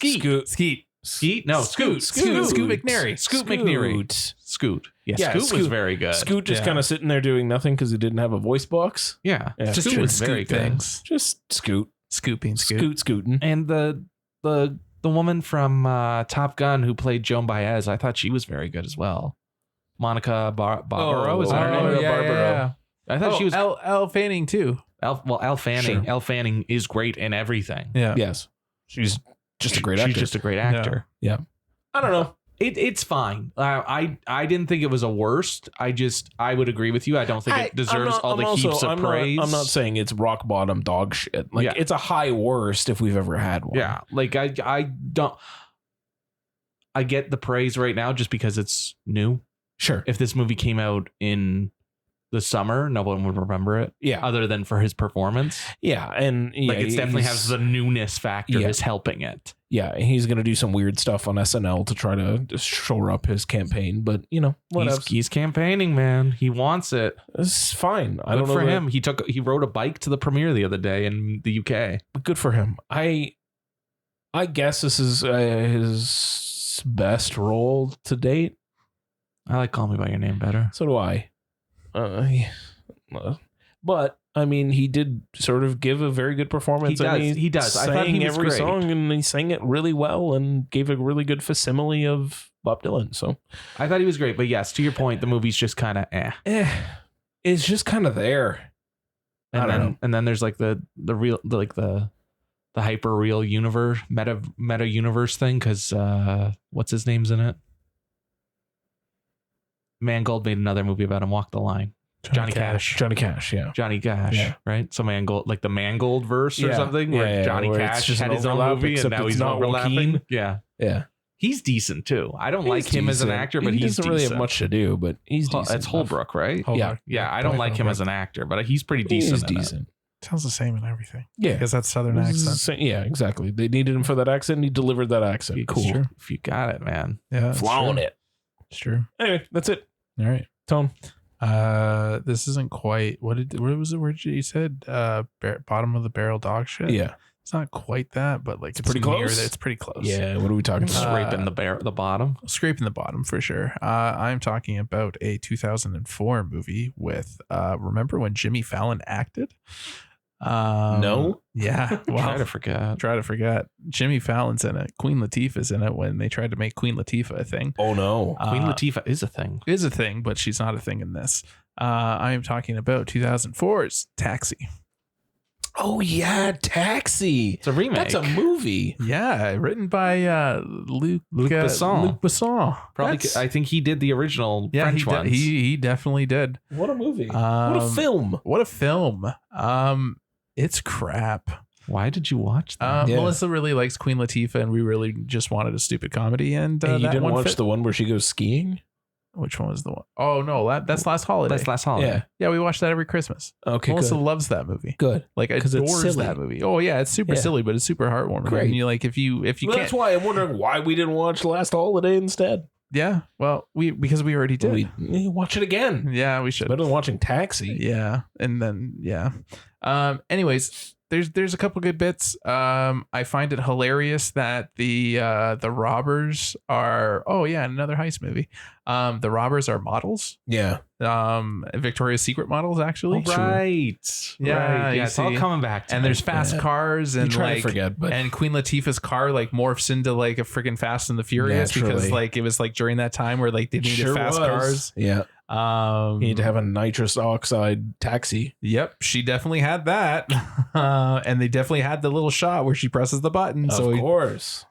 Skeet. No, Scoot. Scoot McNairy. Scoot McNairy. Scoot. Yeah, Yeah, Scoot was very good. Scoot just Yeah. kind of sitting there doing nothing because he didn't have a voice box. Yeah. Yeah. Just Scoot doing was very Scoot good. things. Just Scoot. Scooping. Scooting. And the woman from Top Gun who played Joan Baez, I thought she was very good as well. Monica Barbaro, is that her name? Barbaro. I thought she was Elle Fanning too. Elle Fanning. Sure. Elle Fanning is great in everything. Yeah. Yes. She's just a great actor. She's just a great actor. I don't know. It's fine. I didn't think it was a worst. I would agree with you. I don't think it deserves all the heaps of praise. I'm not saying it's rock bottom dog shit. Like Yeah. it's a high worst if we've ever had one. Yeah, like I don't. I get the praise right now just because it's new. Sure. If this movie came out in the summer, no one would remember it. Yeah. Other than for his performance, Yeah. And like it definitely has the newness factor Yeah. is helping it. Yeah. He's gonna do some weird stuff on SNL to try to just shore up his campaign. But you know, whatever. He's campaigning, man. He wants it. It's fine. I Good don't know for that- him. He rode a bike to the premiere the other day in the UK. Good for him. I guess this is his best role to date. I like Call Me by Your Name better. So do I. But I mean, he did sort of give a very good performance. He does. I thought he sang was every great. song, and he sang it really well, and gave a really good facsimile of Bob Dylan. So, I thought he was great, but yes, to your point, the movie's just kind of it's just kind of there. I don't know. And then there's like the real the hyper real universe meta universe thing because what's his name's in it? Mangold made another movie about him. Walk the Line. Johnny Cash. Johnny Cash. Yeah. Johnny Cash. Yeah. Right. So Mangold, like the Mangold verse or Yeah. something, where Yeah, Johnny where it's Cash just had an his own overlap, movie and except now it's he's not overlapping. Joaquin. Yeah. Yeah. He's decent too. I don't He's like him as an decent. actor, but he he's doesn't really have decent. much to do, but he's decent. It's Holbrook, right? Yeah. Yeah, I don't like him as an actor, but he's pretty He's decent. in it. decent. Sounds the same in everything. Yeah. Because that's Southern accent. Yeah, exactly. They needed him for that accent, and he delivered that accent. It's Cool. true. If you got it, man. Yeah. that's Flown true. it. It's true. Anyway, that's it. All right. Tone. This isn't quite what was it? Where you said bottom of the barrel dog shit? Yeah. It's not quite that, but like it's pretty near close? that. It's pretty close. Yeah. What are we talking about? Scraping the bottom. Scraping the bottom for sure. I'm talking about a 2004 movie with remember when Jimmy Fallon acted? No. Yeah. Try to forget. Try to forget. Jimmy Fallon's in it. Queen Latifah's in it when they tried to make Queen Latifah a thing. Oh no. Queen Latifah is a thing. Is a thing, but she's not a thing in this. I am talking about 2004's Taxi. Oh yeah, Taxi. It's a remake. That's a movie. Yeah, written by Luc Besson. Luc Besson. Probably. That's- I think he did the original French ones. He definitely did. What a movie. What a film. What a film. It's crap. Why did you watch that? Yeah. Melissa really likes Queen Latifah, and we really just wanted a stupid comedy. And Hey, you that didn't one watch fit. the one where she goes skiing? Which one was the one? Oh no, that's Last Holiday. That's last holiday. Yeah. Yeah, we watch that every Christmas. Okay, Melissa good. loves that movie. Good. Like 'Cause it's adores silly. that movie. Oh yeah, it's super Yeah. silly, but it's super heartwarming. Great. And you like if you Well, can't. that's why I'm wondering why we didn't watch Last Holiday instead. Yeah. Well, because we already did. We watch it again. Yeah, we It's should. better than watching Taxi. Yeah, and then yeah. Anyways, there's a couple good bits. I find it hilarious that the robbers are another heist movie. The robbers are models. Yeah. Victoria's Secret models actually. Right. Yeah, Right. you Yeah, it's all see. coming back to And me. there's fast cars and try to like forget, but and Queen Latifah's car like morphs into like a freaking Fast and the Furious because Naturally. like it was like during that time where like they needed Sure fast was. cars. Yeah. You need to have a nitrous oxide taxi. Yep, she definitely had that. And they definitely had the little shot where she presses the button. Of course.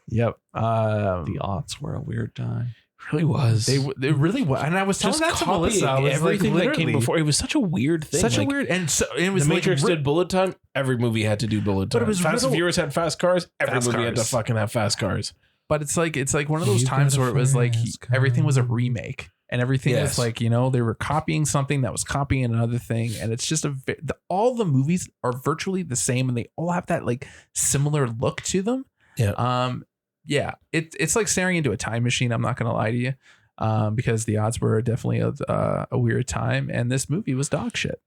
Yep. The aughts were a weird time. It really was. They really was. And I was telling that to Melissa. I was everything like, that came literally, before. It was such a weird thing. such a Like, weird, and so it was The like, Matrix did bullet time. Every movie had to do bullet time. But it was Fast and riddle- Furious had fast cars. Every Fast movie had to cars. fucking have fast cars. but it's like one of those You times got a where it was like fast car. everything was a remake. And everything Yes. was like, they were copying something that was copying another thing. And it's just all the movies are virtually the same and they all have that like similar look to them. Yeah. Yeah. It's like staring into a time machine. I'm not going to lie to you. Because the odds were definitely a weird time. And this movie was dog shit.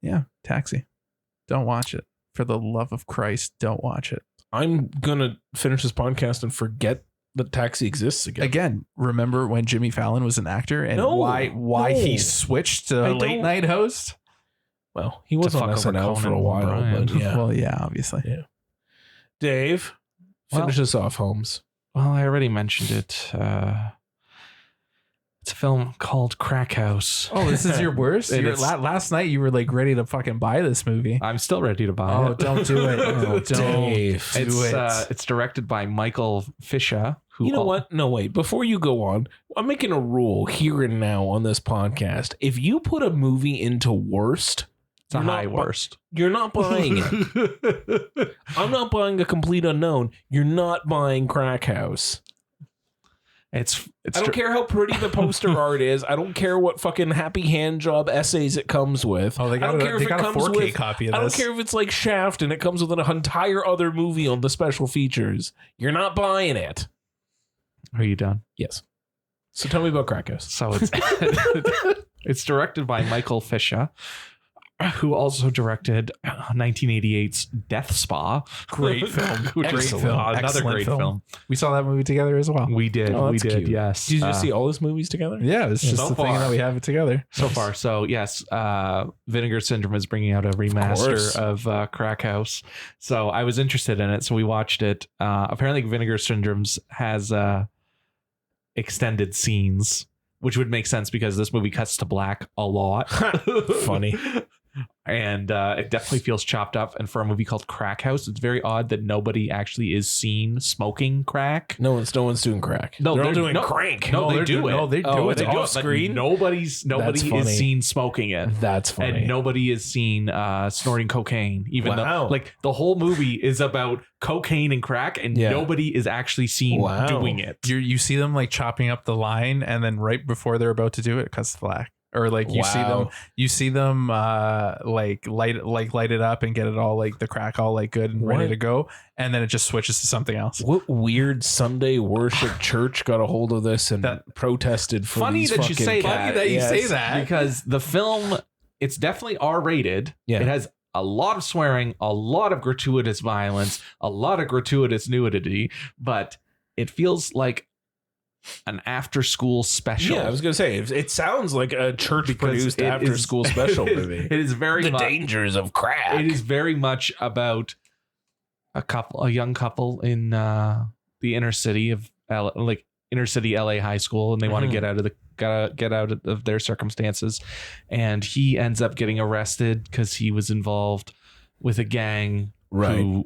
Yeah. Taxi. Don't watch it. For the love of Christ, don't watch it. I'm going to finish this podcast and forget that Taxi exists again. Again, remember when Jimmy Fallon was an actor and No, why he no. switched to I late don't- night host? Well, he was on fuck over SNL for Conan a while, O'Brien. but yeah. Well, yeah, obviously. Yeah. Dave, finish us off, Holmes. Well, I already mentioned it. It's a film called Crack House. Oh, this is your worst? And You're- it's- last night you were like ready to fucking buy this movie. I'm still ready to buy Oh, it. don't do it. Oh, don't Dave. do it. It's directed by Michael Fisher. Who You know what? No, wait. Before you go on, I'm making a rule here and now on this podcast. If you put a movie into worst, It's a you're not high worst. you're not buying it. I'm not buying A Complete Unknown. You're not buying Crack House. It's I don't care how pretty the poster art is. I don't care what fucking happy hand job essays it comes with. Oh, they I got, don't a, care if they it got a comes 4K with. copy of I don't this. care if it's like Shaft and it comes with an entire other movie on the special features. You're not buying it. Are you done? Yes. So tell me about Crack House. So it's it's directed by Michael Fisher, who also directed 1988's Death Spa. Great film. Great Excellent. film. Another Excellent great film. We saw that movie together as well. We did. Oh, We that's did. cute. Yes. Did you just see all his movies together? Yeah, it's just So the thing far. that we have it together. So far. So yes, Vinegar Syndrome is bringing out a course. remaster of Crack House. So I was interested in it. So we watched it. Apparently Vinegar Syndrome's has extended scenes, which would make sense because this movie cuts to black a lot. Funny. And it definitely feels chopped up. And for a movie called Crack House, it's very odd that nobody actually is seen smoking crack. No one's doing crack. No, they're all they're- doing no. crank. No, they they're do do- it. no, they do Oh, it. it's They do it, off but screen? nobody That's funny. is seen smoking it. That's funny. And nobody is seen snorting cocaine, even Wow. though like the whole movie is about cocaine and crack, and Yeah. nobody is actually seen Wow. doing it. You see them like chopping up the line, and then right before they're about to do it, it cuts to black. Or like you Wow. see them like light it up and get it all like the crack all like good and ready What? to go, and then it just switches to something else. What weird Sunday worship church got a hold of this and That- protested for Funny these that you fucking say cats? that. that you Yes. say that. Because the film, it's definitely R-rated. Yeah. It has a lot of swearing, a lot of gratuitous violence, a lot of gratuitous nudity, but it feels like an after-school special. Yeah, I was gonna say it sounds like a church Because produced it after is- school special it is- movie. It is very The much. dangers of crack. It is very much about a young couple in the inner city of inner city LA high school, and they want to get out of their circumstances, and he ends up getting arrested because he was involved with a gang. Right.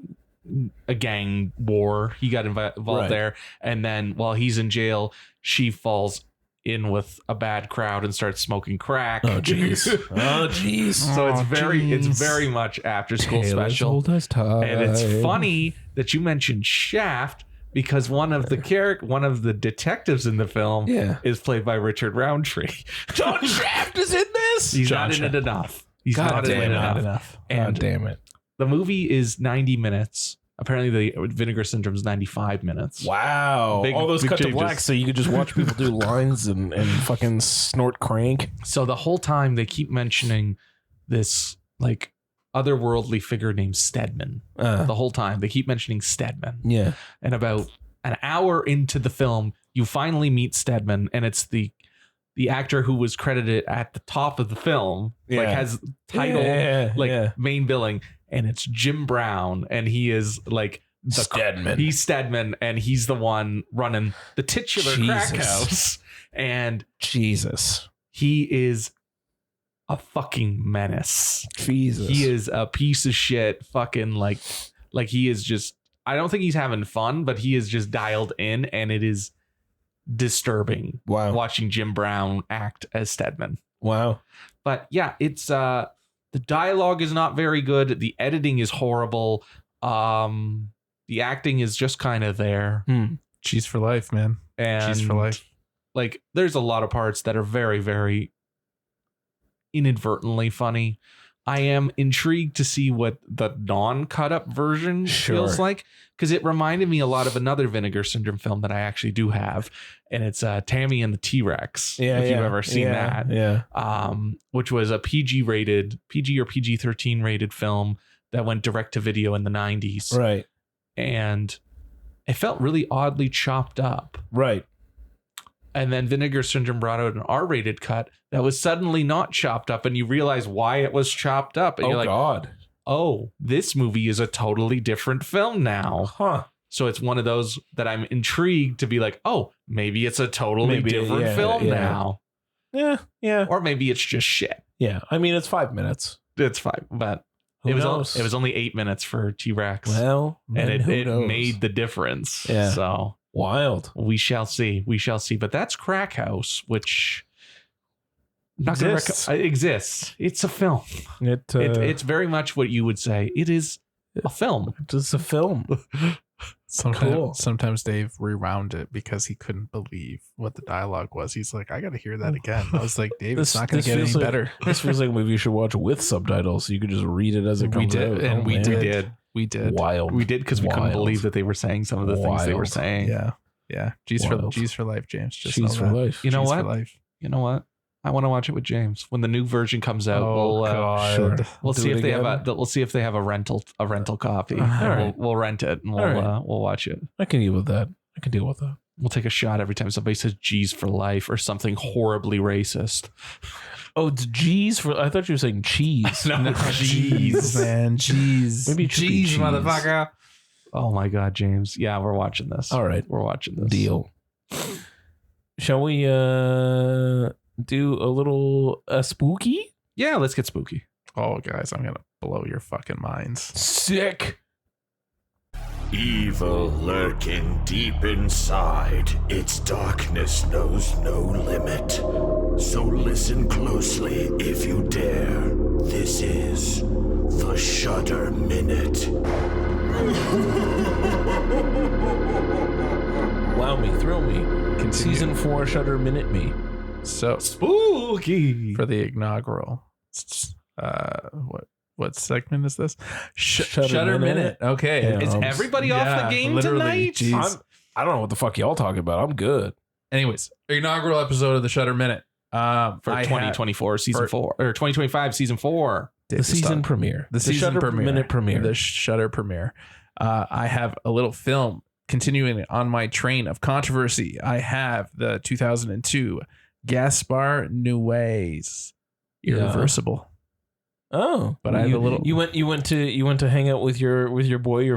A gang war. He got involved Right. there, and then while he's in jail, she falls in with a bad crowd and starts smoking crack. Oh jeez. Oh jeez. So it's jeez. very much after school special. And it's funny that you mentioned Shaft because one of the detectives in the film Yeah. is played by Richard Roundtree. John Shaft is in this. He's John not in it Shaft. enough. He's God not in damn it it. enough. enough. God And damn it. the movie is 90 minutes. Apparently the Vinegar Syndrome's 95 minutes. Wow. Big- All those big cut to changes. black so you could just watch people do lines and fucking snort crank. So the whole time they keep mentioning this like otherworldly figure named Stedman the whole time. They keep mentioning Stedman. Yeah. And about an hour into the film, you finally meet Stedman, and it's the actor who was credited at the top of the film, like has title, main billing, and it's Jim Brown, and he is like Stedman. He's Stedman, and he's the one running the titular crack house. And Jesus, he is a fucking menace. Jesus, he is a piece of shit. Fucking like he is just. I don't think he's having fun, but he is just dialed in, and it is disturbing. Wow, watching Jim Brown act as Stedman. Wow, but yeah, it's the dialogue is not very good. The editing is horrible. The acting is just kind of there. Cheese for life, man. And cheese for life. Like, there's a lot of parts that are very, very inadvertently funny. I am intrigued to see what the non-cut up version feels like, because it reminded me a lot of another Vinegar Syndrome film that I actually do have, and it's Tammy and the T-Rex. If you've ever seen that, which was a PG or PG-13 rated film that went direct to video in the 90s, right? And it felt really oddly chopped up, right? And then Vinegar Syndrome brought out an R-rated cut that was suddenly not chopped up, and you realize why it was chopped up. And you're like, God. Oh, this movie is a totally different film now. Huh. So it's one of those that I'm intrigued to be like, oh, maybe it's a totally different film now. Yeah, yeah. Or maybe it's just shit. Yeah. I mean, it's 5 minutes. It's 5, but it was only 8 minutes for T-Rex. Well, and it made the difference. Yeah. So wild. We shall see. But that's Crack House, which exists. It's a film. It's very much what you would say. It is a film. It's a film. Sometimes Dave rewound it because he couldn't believe what the dialogue was. He's like, I got to hear that again. I was like, Dave, it's not going to get any better. This feels like a movie you should watch with subtitles, so you could just read it as it comes out. And we did. Wild. We did, because we couldn't believe that they were saying some of the things they were saying. Yeah. G's for life, James. Just G's for life. You know what? I want to watch it with James when the new version comes out. We'll see if they have a rental copy. All right. We'll rent it and we'll watch it. I can deal with that. We'll take a shot every time somebody says G's for life or something horribly racist. Oh, it's G's for. I thought you were saying cheese. No, cheese, man. Cheese. Maybe cheese, motherfucker. Oh my God, James. Yeah, we're watching this. All right, we're watching this. Deal. Shall we do a little spooky? Yeah, let's get spooky. Oh, guys, I'm gonna blow your fucking minds. Sick. Evil lurking deep inside, its darkness knows no limit. So listen closely if you dare. This is the Shudder Minute. Wow me, thrill me. Continue. Season 4 Shudder Minute me. So spooky for the inaugural. What segment is this? Shudder Minute. Okay. Yeah, is everybody off the game tonight? I don't know what the fuck y'all talking about. I'm good. Anyways, inaugural episode of the Shudder Minute. For 2024 season 4 or 2025 season 4. The season premiere. The season premiere. Minute premiere. The Shudder premiere. I have a little film continuing on my train of controversy. I have the 2002 Gaspar Noé's Irreversible. Oh, but I have a little. You went to hang out with your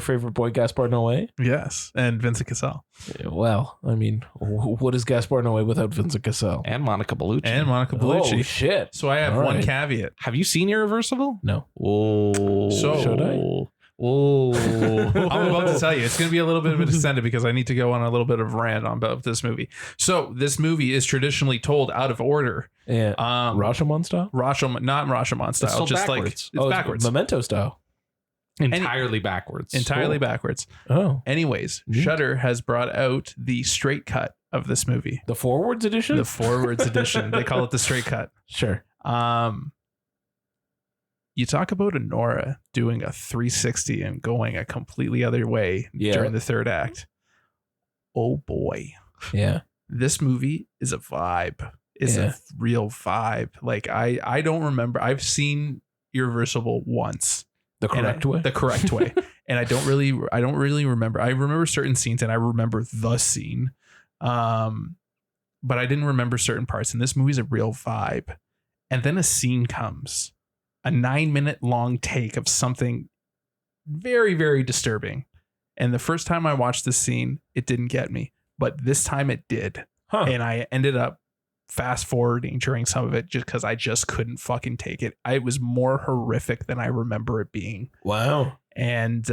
favorite boy Gaspar Noé. Yes, and Vincent Cassel. Well, I mean, what is Gaspar Noé without Vincent Cassel and Monica Bellucci? Oh shit! So I have one caveat. Have you seen Irreversible? No. Oh, so should I? Oh, I'm about to tell you, it's going to be a little bit of a descendant because I need to go on a little bit of rant on about this movie. So this movie is traditionally told out of order. Yeah. Rashomon style? Not Rashomon style. It's just backwards. Like it's backwards. Memento style. Entirely backwards. Entirely backwards. Oh. Anyways, Shudder has brought out the straight cut of this movie. The forwards edition? The forwards edition. They call it the straight cut. Sure. You talk about Nora doing a 360 and going a completely other way during the third act. Oh boy. Yeah. This movie is a vibe. It's a real vibe. Like I don't remember. I've seen Irreversible once. The correct way. The correct way. And I don't really remember. I remember certain scenes and I remember the scene. But I didn't remember certain parts. And this movie's a real vibe. And then a scene comes, a 9-minute long take of something very, very disturbing. And the first time I watched this scene, it didn't get me, but this time it did. Huh. And I ended up fast forwarding during some of it just because I just couldn't fucking take it. It was more horrific than I remember it being. Wow. And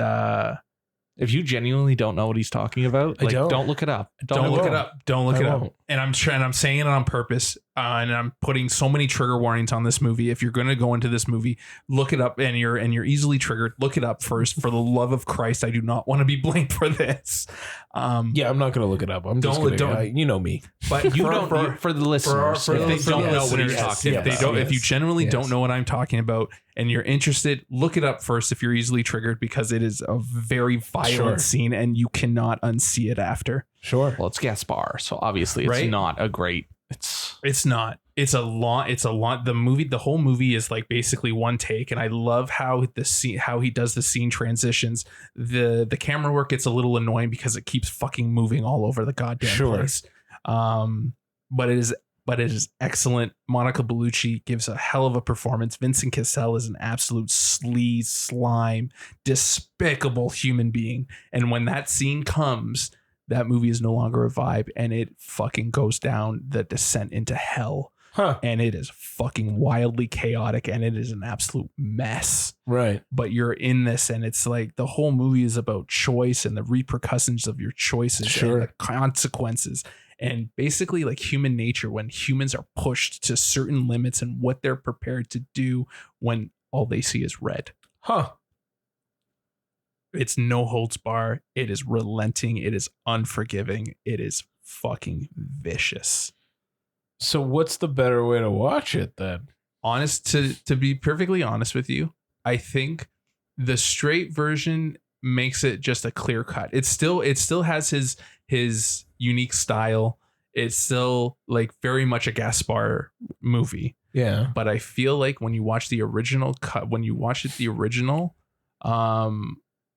If you genuinely don't know what he's talking about, like, don't look it up. don't look it up. Don't look I it up. won't. And I'm saying it on purpose. And I'm putting so many trigger warnings on this movie. If you're going to go into this movie, look it up, and you're easily triggered. Look it up first. For the love of Christ, I do not want to be blamed for this. Yeah, I'm not going to look it up. I'm just going you know me. But You don't for the listeners. for if they the don't know what listeners, he's talking if about. they don't, if you genuinely don't know what I'm talking about and you're interested, look it up first if you're easily triggered, because it is a very violent scene and you cannot unsee it after. Sure. Well, it's Gaspar, so obviously it's Right? not a great. It's not. It's a lot. The whole movie is like basically one take, and I love how he does the scene transitions. The camera work gets a little annoying because it keeps fucking moving all over the goddamn place. But it is excellent. Monica Bellucci gives a hell of a performance. Vincent Cassel is an absolute sleaze, slime, despicable human being. And when that scene comes, that movie is no longer a vibe, and it fucking goes down the descent into hell. And it is fucking wildly chaotic, and it is an absolute mess. Right. But you're in this, and it's like the whole movie is about choice and the repercussions of your choices and the consequences. And basically like human nature, when humans are pushed to certain limits and what they're prepared to do when all they see is red. It's no holds bar. It is relenting. It is unforgiving. It is fucking vicious. So what's the better way to watch it then? To be perfectly honest with you, I think the straight version makes it just a clear cut. It still has his unique style. It's still like very much a Gaspar movie. Yeah. But I feel like when you watch the original cut,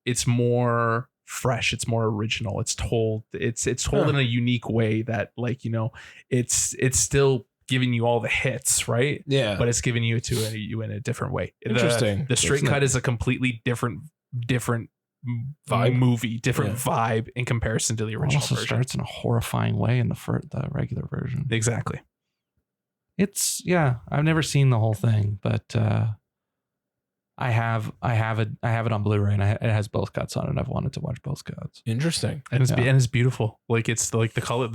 it's more fresh. It's more original. It's told in a unique way that, like, you know, it's still giving you all the hits, right? Yeah. But it's giving you you in a different way. Interesting. The straight cut is a completely different vibe, different vibe in comparison to the original also version. Starts in a horrifying way in the regular version. Exactly. I've never seen the whole thing, but I have it on Blu-ray, and it has both cuts on it. I've wanted to watch both cuts. Interesting. And it's beautiful. Like, it's like the color,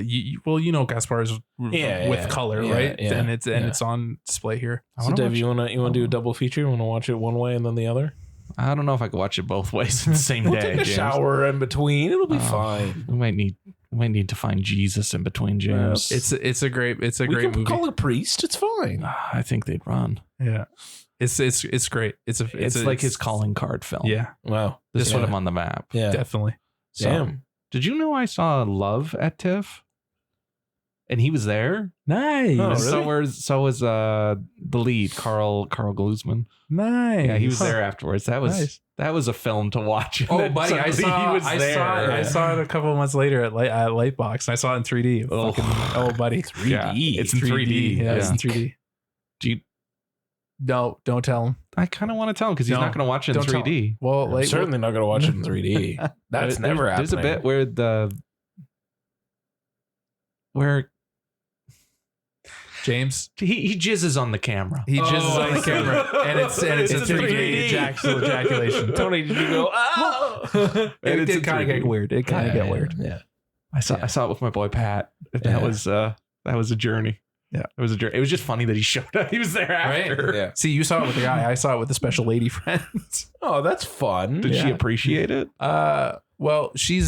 you know, Gaspar is with color, right? Yeah, and it's on display here. So Dev, you want to do a double feature? You want to watch it one way and then the other? I don't know if I could watch it both ways in the same We'll day. take a shower in between. It'll be fine. We might need to find Jesus in between, James. It's a great We movie. can call a priest. It's fine. I think they'd run. Yeah. It's great. It's like his calling card film. Yeah. Wow. This put him on the map. Yeah. Definitely. So, Damn. did you know I saw Love at TIFF? And he was there. Nice. Oh, really? So was the lead, Carl Glusman. Nice. Yeah, he was there afterwards. That was a film to watch. Oh, buddy, I saw it a couple of months later at Lightbox, and I saw it in 3D. Oh, buddy, 3D. Yeah, it's in 3D. Yeah, it's in 3D. No, don't tell him. I kind of want to tell him because he's not going to watch it in 3D. Well, I'm certainly not going to watch it in 3D. That's never happening. There's a bit where James, he jizzes on the camera. He jizzes on the camera, and it's a 3D ejaculation. Tony, did you go? Oh, It did kind of get weird. It kind of get weird. Yeah. I saw it with my boy Pat. That was a journey. Yeah, it was a journey. It was just funny that he showed up. He was there after. Right? Yeah. See, you saw it with the guy. I saw it with the special lady friends. Oh, that's fun. Did she appreciate it? Well, she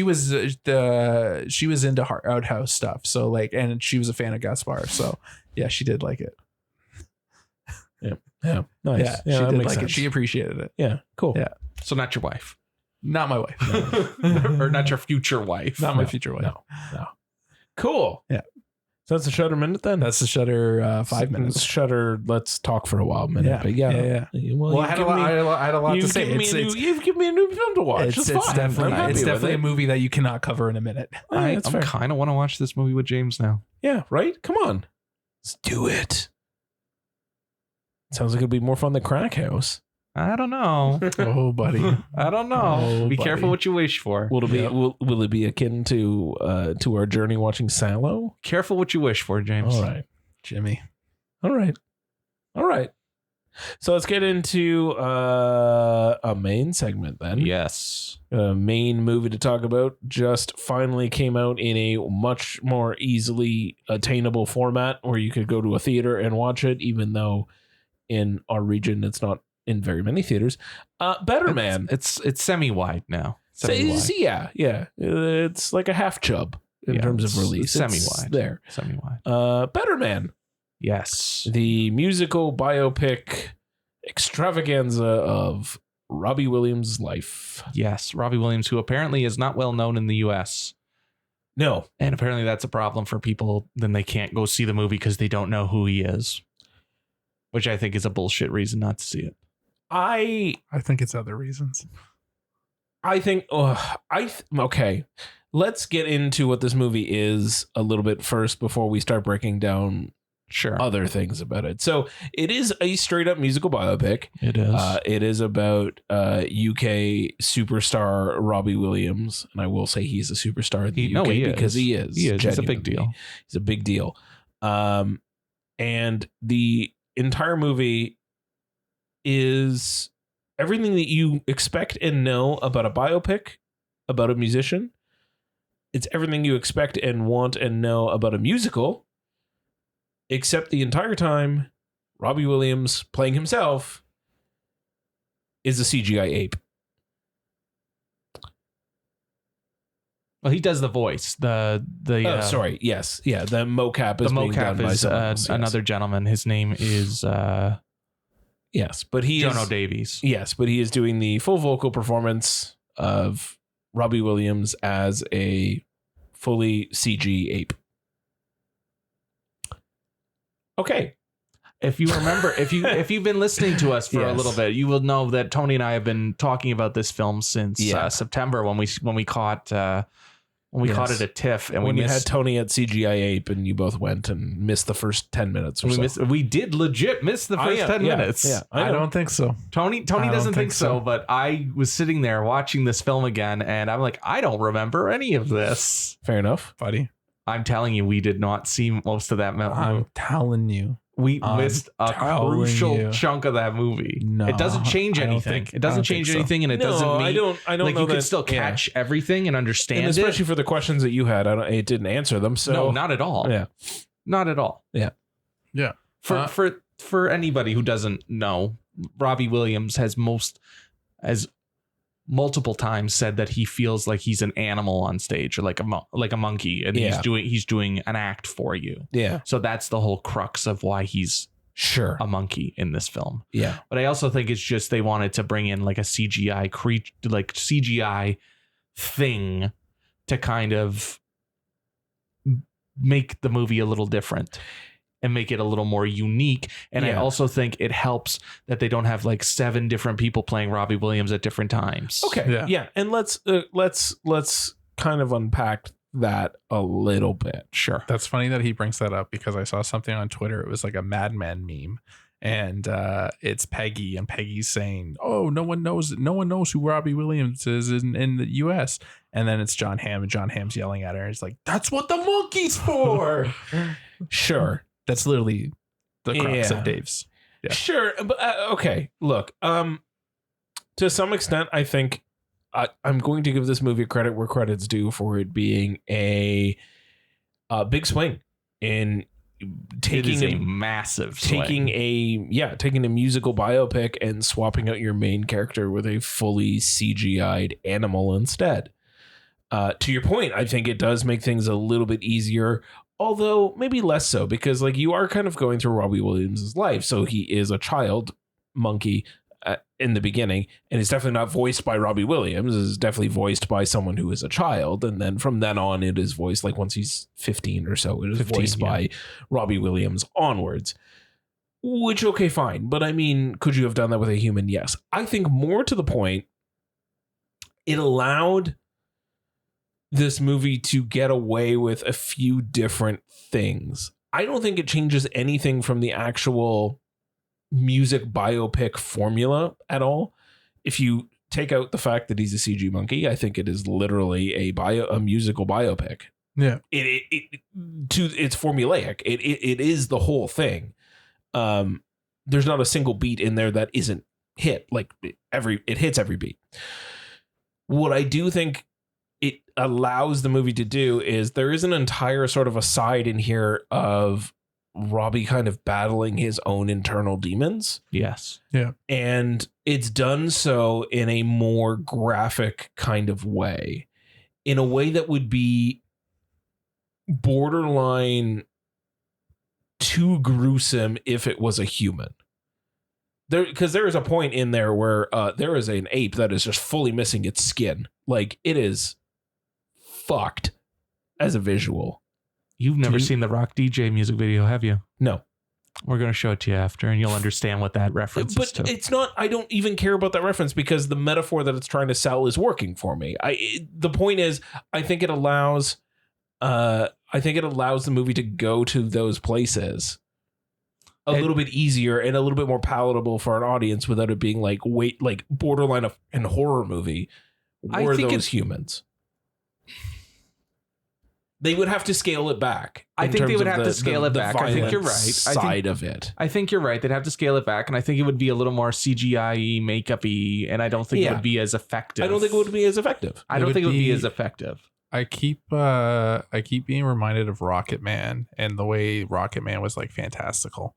was into outhouse stuff. So like, and she was a fan of Gaspar. So yeah, she did like it. Yeah. Nice. Yeah, she did like it. She appreciated it. Yeah. Cool. Yeah. So not your wife. Not my wife. Or not your future wife. Not my future wife. No. Cool. Yeah. So that's a Shutter minute then. That's the Shutter 5 minutes. Shutter. Let's talk for a while minute. Yeah. But Yeah. Well, I had a lot to say. You've given me a new film to watch. It's It's fine. definitely a movie that you cannot cover in a minute. I kind of want to watch this movie with James now. Yeah, right? Come on. Let's do it. Sounds like it'd be more fun than Crack House. I don't know. Oh, buddy. I don't know. Oh, Be buddy. careful what you wish for. Will it be will it be akin to our journey watching Sallow? Careful what you wish for, James. All right. Jimmy. All right. So let's get into a main segment then. Yes. A main movie to talk about just finally came out in a much more easily attainable format where you could go to a theater and watch it, even though in our region it's not in very many theaters. Better Man. It's semi-wide now. Yeah. It's like a half chub in terms of release. Semi-wide. There. Semi-wide. Better Man. Yes. The musical biopic extravaganza of Robbie Williams' life. Yes. Robbie Williams, who apparently is not well known in the US. No. And apparently that's a problem for people. Then they can't go see the movie because they don't know who he is. Which I think is a bullshit reason not to see it. I think it's other reasons. I think, okay. Let's get into what this movie is a little bit first before we start breaking down other things about it. So it is a straight up musical biopic. It is. It is about UK superstar Robbie Williams. And I will say he's a superstar in the UK because he is. He is. It's a big deal. He's a big deal. And the entire movie is everything that you expect and know about a biopic, about a musician. It's everything you expect and want and know about a musical, except the entire time, Robbie Williams playing himself is a CGI ape. Well, he does the voice. The sorry, yes, yeah. The mocap is being done by someone else, another gentleman. His name is yes, but he Jono is Davies. Yes, but he is doing the full vocal performance of Robbie Williams as a fully CG ape. Okay. If you remember, if you've been listening to us for a little bit, you will know that Tony and I have been talking about this film since September when we caught it at TIFF, and when you had Tony at CGI Ape and you both went and missed the first 10 minutes or so. We did legit miss the first 10 minutes. Yeah, I don't think so. Tony doesn't think so, but I was sitting there watching this film again, and I'm like, I don't remember any of this. Fair enough, buddy. I'm telling you, we did not see most of that. I'm telling you. We missed a crucial chunk of that movie. No, it doesn't change anything. It doesn't change anything, and it doesn't mean I don't like know you that, can still catch everything and understand and especially for the questions that you had. It didn't answer them. So no, not at all. Yeah, not at all. Yeah. For anybody who doesn't know, Robbie Williams has multiple times said that he feels like he's an animal on stage or like a monkey, and he's doing an act for you. Yeah. So that's the whole crux of why he's a monkey in this film. Yeah. But I also think it's just they wanted to bring in like a CGI CGI thing to kind of make the movie a little different and make it a little more unique. And I also think it helps that they don't have like 7 different people playing Robbie Williams at different times. Okay. Yeah. And let's kind of unpack that a little bit. Sure. That's funny that he brings that up because I saw something on Twitter. It was like a Mad Men meme. And it's Peggy, and Peggy's saying, "Oh, no one knows who Robbie Williams is in the U.S." And then it's John Hamm, and John Hamm's yelling at her. It's like, "That's what the monkey's for." Sure. That's literally the crux of Dave's. Yeah. Sure, but okay. Look, to some extent, I think I'm going to give this movie credit where credit's due for it being a big swing in taking a massive taking a musical biopic and swapping out your main character with a fully CGI'd animal instead. To your point, I think it does make things a little bit easier. Although maybe less so, because like you are kind of going through Robbie Williams' life. So he is a child monkey in the beginning, and it's definitely not voiced by Robbie Williams. It's definitely voiced by someone who is a child, and then from then on, it is voiced like once he's 15 or so, it is 15, voiced by Robbie Williams onwards. Which, okay, fine, but I mean, could you have done that with a human? Yes. I think more to the point, it allowed this movie to get away with a few different things. I don't think it changes anything from the actual music biopic formula at all. If you take out the fact that he's a CG monkey, I think it is literally a musical biopic. Yeah. It's formulaic. It is the whole thing. There's not a single beat in there that isn't hit. Like it hits every beat. What I do think it allows the movie to do is there is an entire sort of aside in here of Robbie kind of battling his own internal demons. Yes. Yeah. And it's done so in a more graphic kind of way, in a way that would be borderline too gruesome if it was a human. Because there is a point in there where there is an ape that is just fully missing its skin. Like, it is fucked as a visual. You've never seen the Rock DJ music video, have you? No. We're going to show it to you after, and you'll understand what that reference is to. But it's not, I don't even care about that reference because the metaphor that it's trying to sell is working for me. The point is, I think it allows the movie to go to those places a little bit easier and a little bit more palatable for an audience without it being like borderline of an horror movie. Were those humans? They would have to scale it back. I think they would have to scale it back. I think you're right. Side of it. I think you're right. They'd have to scale it back, and I think it would be a little more CGI-y, makeup-y, and I don't think it would be as effective. I don't think it would be as effective. I don't think it would be as effective. I keep being reminded of Rocket Man and the way Rocket Man was like fantastical.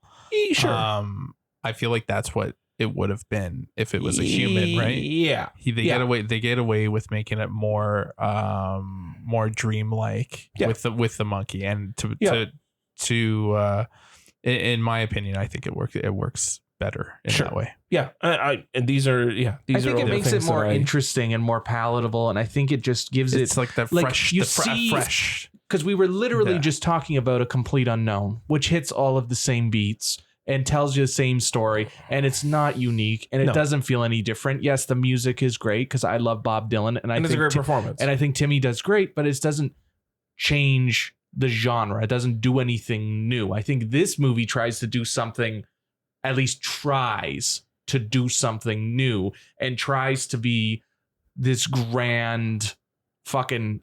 Sure. I feel like that's what it would have been if it was a human, right? Yeah. They get away with making it more dreamlike with the monkey, and in my opinion, I think it works better in that way. Yeah. I think it makes it more interesting and more palatable, and I think it just gives it's like the fresh, because we were literally just talking about a complete unknown, which hits all of the same beats and tells you the same story, and it's not unique, and it doesn't feel any different. Yes, the music is great because I love Bob Dylan, and it's a great performance, and I think Timmy does great, but it doesn't change the genre. It doesn't do anything new. I think this movie tries to do something, at least tries to do something new, and tries to be this grand fucking.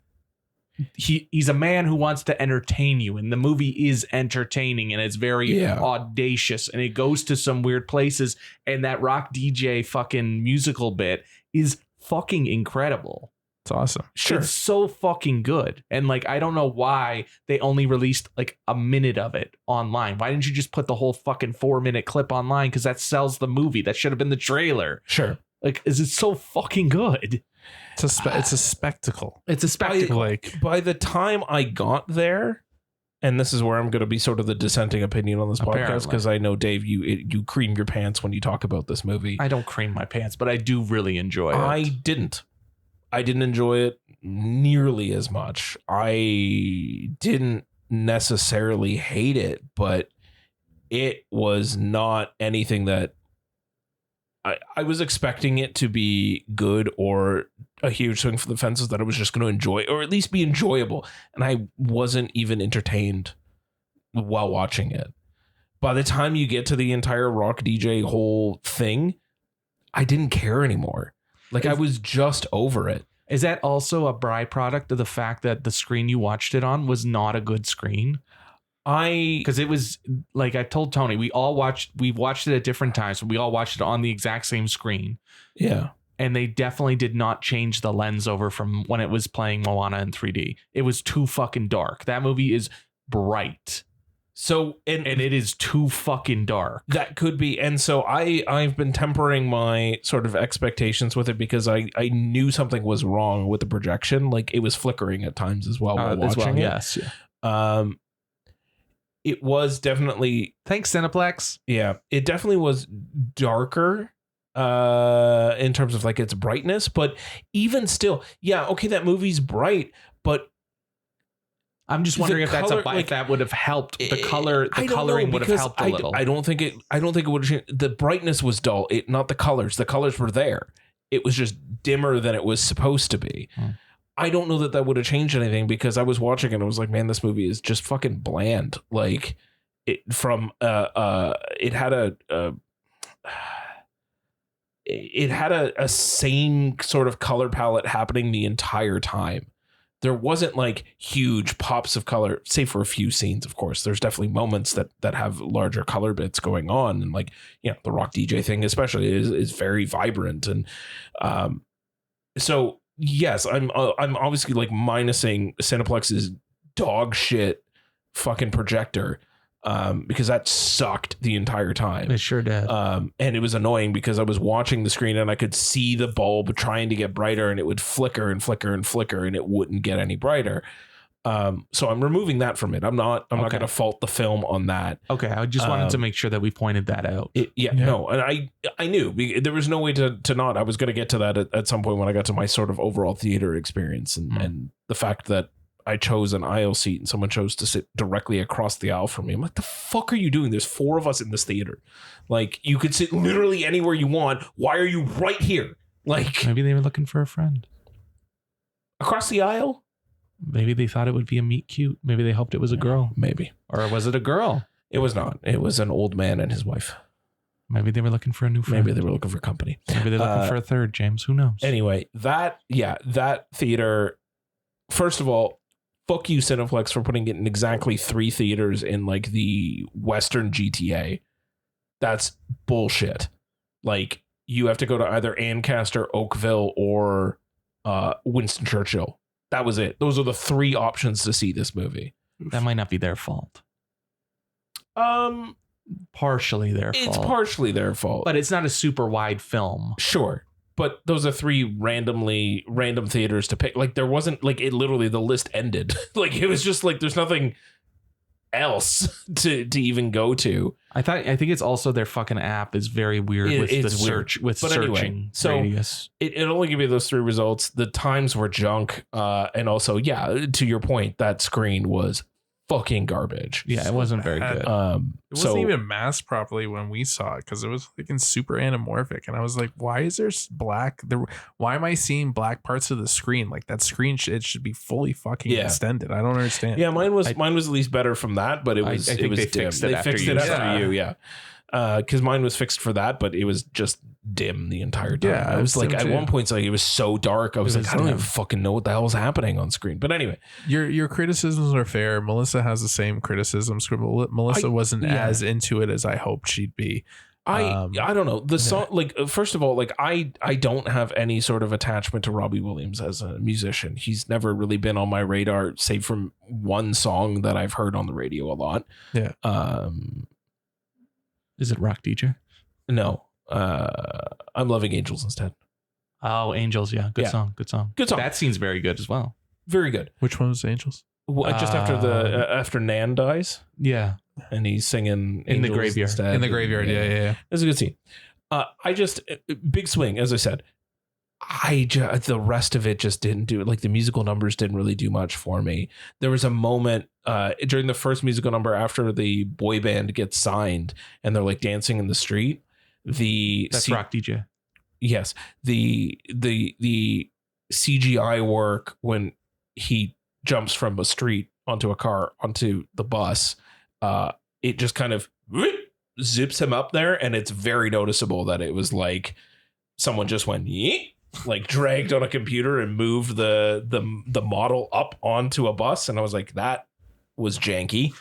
He's a man who wants to entertain you, and the movie is entertaining, and it's very audacious, and it goes to some weird places, and that Rock DJ fucking musical bit is fucking incredible. It's awesome. Sure. It's so fucking good. And like, I don't know why they only released like a minute of it online. Why didn't you just put the whole fucking 4-minute clip online? Because that sells the movie. That should have been the trailer. Sure. Like, is it so fucking good? It's a spectacle. It's a spectacle. By the time I got there, and this is where I'm going to be sort of the dissenting opinion on this podcast, because I know, Dave, you cream your pants when you talk about this movie. I don't cream my pants, but I do really enjoy it. I didn't enjoy it nearly as much. I didn't necessarily hate it, but it was not anything that I was expecting it to be good or a huge swing for the fences that I was just going to enjoy, or at least be enjoyable. And I wasn't even entertained while watching it. By the time you get to the entire Rock DJ whole thing, I didn't care anymore. Like, I was just over it. Is that also a byproduct of the fact that the screen you watched it on was not a good screen? Because it was, like I told Tony, we watched it at different times, but we all watched it on the exact same screen. Yeah. And they definitely did not change the lens over from when it was playing Moana in 3D. It was too fucking dark. That movie is bright. So, and it is too fucking dark. That could be. And so I've been tempering my sort of expectations with it because I knew something was wrong with the projection. Like, it was flickering at times as well while watching it. Yes. Yeah. It was definitely... Thanks, Cineplex. Yeah, it definitely was darker in terms of like its brightness, but even still, yeah, okay, that movie's bright, but I'm just wondering if color, if that would have helped. The coloring would have helped a little. I don't think it would have changed. The brightness was dull, not the colors. The colors were there. It was just dimmer than it was supposed to be. I don't know that would have changed anything, because I was watching it and I was like, man, this movie is just fucking bland. Like it had a same sort of color palette happening the entire time. There wasn't like huge pops of color, save for a few scenes, of course. There's definitely moments that have larger color bits going on. And like, the rock DJ thing especially is very vibrant. And so, yes, I'm obviously like minusing Cineplex's dog shit fucking projector, because that sucked the entire time. It sure did. And it was annoying because I was watching the screen and I could see the bulb trying to get brighter, and it would flicker and flicker and flicker, and it wouldn't get any brighter. So I'm removing that from it. I'm not going to fault the film on that. Okay, I just wanted to make sure that we pointed that out. No, and I knew there was no way to not. I was going to get to that at some point when I got to my sort of overall theater experience, and the fact that I chose an aisle seat and someone chose to sit directly across the aisle from me. I'm like, the fuck are you doing? There's 4 of us in this theater. Like, you could sit literally anywhere you want. Why are you right here? Like, maybe they were looking for a friend across the aisle. Maybe they thought it would be a meet cute. Maybe they hoped it was a girl. Maybe. Or was it a girl? It was not. It was an old man and his wife. Maybe they were looking for a new friend. Maybe they were looking for company. Maybe they're looking for a third, James. Who knows? Anyway, that theater, first of all, fuck you, Cineplex, for putting it in exactly 3 theaters in like the Western GTA. That's bullshit. Like, you have to go to either Ancaster, Oakville, or Winston Churchill. That was it. Those are the 3 options to see this movie. That might not be their fault. Partially their fault. It's partially their fault. But it's not a super wide film. Sure. But those are 3 random theaters to pick. Like, there wasn't, like, it literally, the list ended. Like, it was just like, there's nothing else to even go to. I think it's also their fucking app is very weird with the search, with searching radius. It only gave you those 3 results. The times were junk. And also, to your point, that screen was fucking garbage. Yeah, it wasn't very good. It wasn't even masked properly when we saw it, because it was like super anamorphic, and I was like, why is there black there? Why am I seeing black parts of the screen? Like, that screen it should be fully fucking extended. I don't understand. Yeah, mine was at least better from that, but it was I think they fixed it after you. Yeah. Because mine was fixed for that, but it was just dim the entire time. Yeah, I was like, at one point, like, it was so dark. I was like, I don't even fucking know what the hell is happening on screen. But anyway, your criticisms are fair. Melissa has the same criticisms. Melissa wasn't as into it as I hoped she'd be. I don't know the song. Like, first of all, like, I don't have any sort of attachment to Robbie Williams as a musician. He's never really been on my radar, save from one song that I've heard on the radio a lot. Yeah. Is it Rock DJ? No. I'm Loving Angels instead. Oh, Angels. Yeah. Good song. Good song. That scene's very good as well. Very good. Which one was Angels? Well, just after Nan dies. Yeah. And he's singing in the graveyard. Instead. In the graveyard. Yeah. It's a good scene. I just, big swing, as I said. The rest of it just didn't do it. Like, the musical numbers didn't really do much for me. There was a moment during the first musical number after the boy band gets signed and they're like dancing in the street. That's Rock DJ. Yes. The CGI work when he jumps from a street onto a car, onto the bus, it just kind of zips him up there. And it's very noticeable that it was like someone just went, like, dragged on a computer and moved the model up onto a bus. And I was like, that was janky.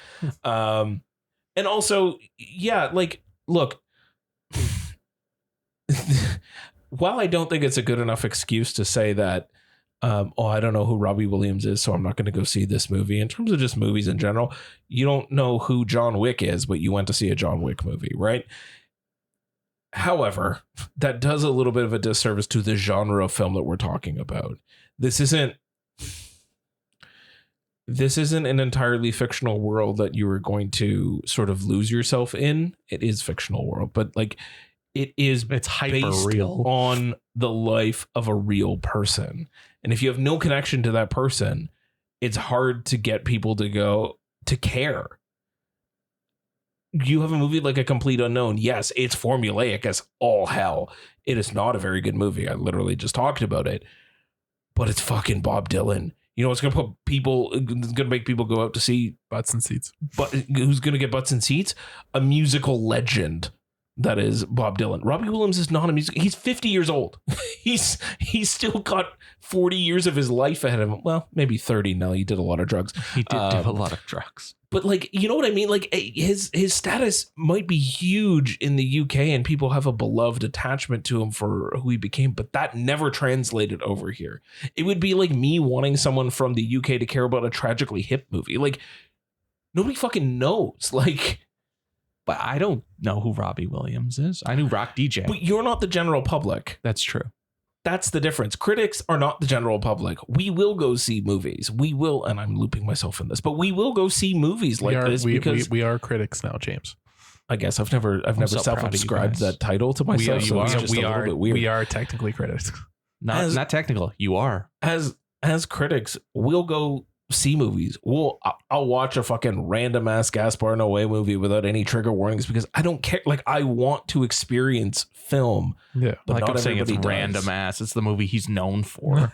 And also, like, look, while I don't think it's a good enough excuse to say that, I don't know who Robbie Williams is, so I'm not going to go see this movie. In terms of just movies in general, you don't know who John Wick is, but you went to see a John Wick movie, right? However, that does a little bit of a disservice to the genre of film that we're talking about. This isn't an entirely fictional world that you are going to sort of lose yourself in. It is fictional world, but like, It's hyper based real on the life of a real person. And if you have no connection to that person, it's hard to get people to care. You have a movie like A Complete Unknown. Yes, it's formulaic as all hell. It is not a very good movie. I literally just talked about it. But it's fucking Bob Dylan. You know what's going to make people go out to see Butts and seats. But who's going to get butts and seats? A musical legend that is Bob Dylan. Robbie Williams is not a music. He's 50 years old. He's still got 40 years of his life ahead of him. Well, maybe 30 now. He did a lot of drugs. He did do a lot of drugs. But like, you know what I mean? Like his status might be huge in the UK and people have a beloved attachment to him for who he became, but that never translated over here. It would be like me wanting someone from the UK to care about a tragically hip movie. Like nobody fucking knows. Like, But I don't know who Robbie Williams is. I knew Rock DJ. but you're not the general public. That's true. That's the difference. Critics are not the general public. We will go see movies. We will, and I'm looping myself in this, but we will go see movies like this because we are critics now, James. I guess I've never so proud of you self-ascribed guys. that title to myself. So it's just a little bit weird. We are technically critics. Not technical. You are. As critics, we'll go see movies. I'll watch a fucking random ass Gaspar Noé movie without any trigger warnings because I don't care. Like I want to experience film. Yeah. But Like not I'm saying, it's everybody does. random ass. It's the movie he's known for.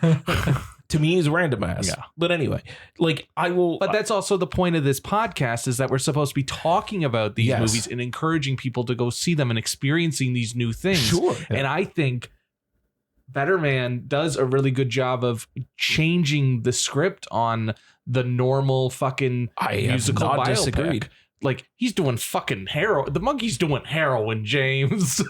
To me, is random ass. Yeah. But anyway, like I will. But that's also the point of this podcast is that we're supposed to be talking about these Yes. movies and encouraging people to go see them and experiencing these new things. Sure. And I think Better Man does a really good job of changing the script on the normal fucking musical not biopic. disagreed. Like he's doing fucking heroin. The monkey's doing heroin, James.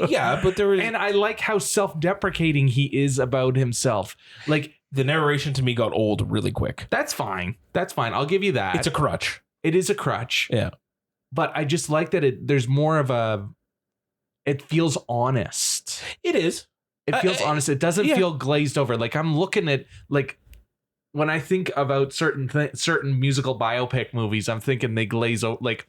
Yeah, but there is. And I like how self-deprecating he is about himself. Like The narration to me got old really quick. that's fine. That's fine. I'll give you that. It's a crutch. It is a crutch. Yeah. But I just like that there's more of it feels honest. It is. It feels honest. It doesn't feel glazed over. Like I'm looking at like when I think about certain musical biopic movies, I'm thinking they glaze over like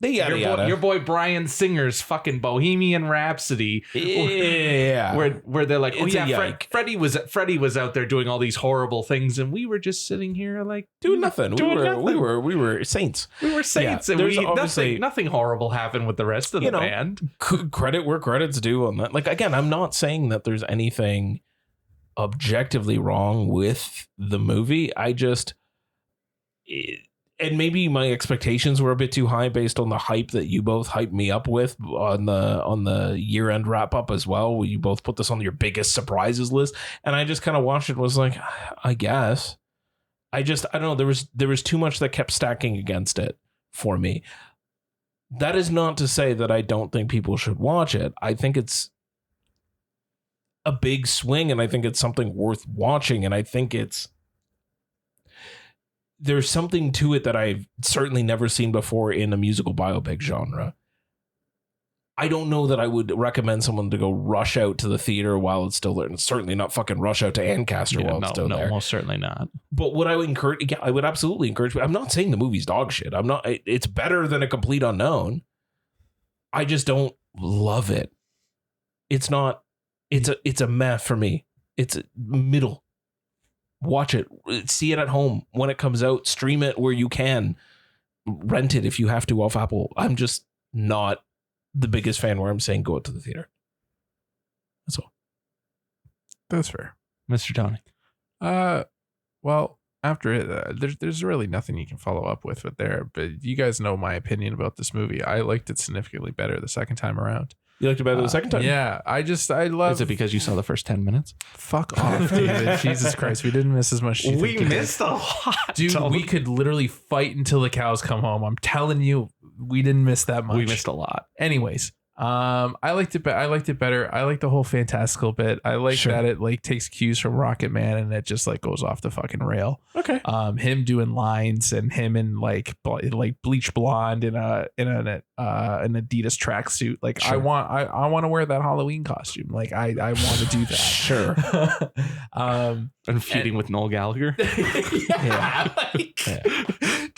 your boy Bryan Singer's fucking Bohemian Rhapsody. Yeah. Where they're like, It's oh a yeah, yike. Freddie was out there doing all these horrible things, and we were just sitting here like doing nothing. We were saints. We were saints, and there's obviously- nothing horrible happened with the rest of the band. Credit where credit's due on that. Like again, I'm not saying that there's anything objectively wrong with the movie. I just and maybe my expectations were a bit too high based on the hype that you both hyped me up with on the year-end wrap-up as well, where you both put this on your biggest surprises list. And I just kind of watched it and was like, I guess. I don't know. There was too much that kept stacking against it for me. That is not to say that I don't think people should watch it. I think it's a big swing, and I think it's something worth watching, and I think there's something to it that I've certainly never seen before in a musical biopic genre. I don't know that I would recommend someone to go rush out to the theater while it's still there, and certainly not fucking rush out to Ancaster while it's still there. Most certainly not. But what I would encourage, I would absolutely encourage. I'm not saying the movie's dog shit. I'm not. It's better than A Complete Unknown. I just don't love it. It's not. It's a meh for me. It's a middle. Watch it. See it at home when it comes out. Stream it where you can. Rent it if you have to off Apple. I'm just not the biggest fan where I'm saying go out to the theater. That's all. That's fair. Mr. Tony. Well, after it, there's really nothing you can follow up with there. But you guys know my opinion about this movie. I liked it significantly better the second time around. You liked it better the second time? Yeah, I love. Is it because you saw the first 10 minutes? Fuck off, David. Jesus Christ, we didn't miss as much. As you think we missed a lot, dude. We could literally fight until the cows come home. I'm telling you, we didn't miss that much. We missed a lot. Anyways, I liked it. I liked it better. I like the whole fantastical bit. I like that it like takes cues from Rocket Man and it just like goes off the fucking rail. Okay. Him doing lines and him in like bleach blonde in an Adidas tracksuit. Like I want to wear that Halloween costume. Like I want to do that. Sure. And feuding with Noel Gallagher. Yeah.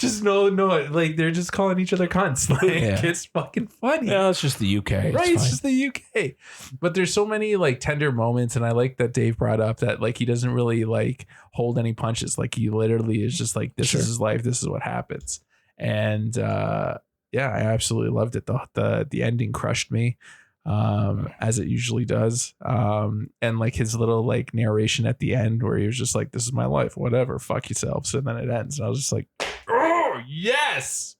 Just no, like they're just calling each other cunts. Like it's fucking funny. Yeah, it's just the UK. Right, it's just the UK. But there's so many like tender moments, and I like that Dave brought up that like he doesn't really like hold any punches. Like he literally is just like, this is his life, this is what happens. And yeah, I absolutely loved it. The ending crushed me, as it usually does. And like his little like narration at the end where he was just like, this is my life, whatever, fuck yourselves. And then it ends. And I was just like, oh yes.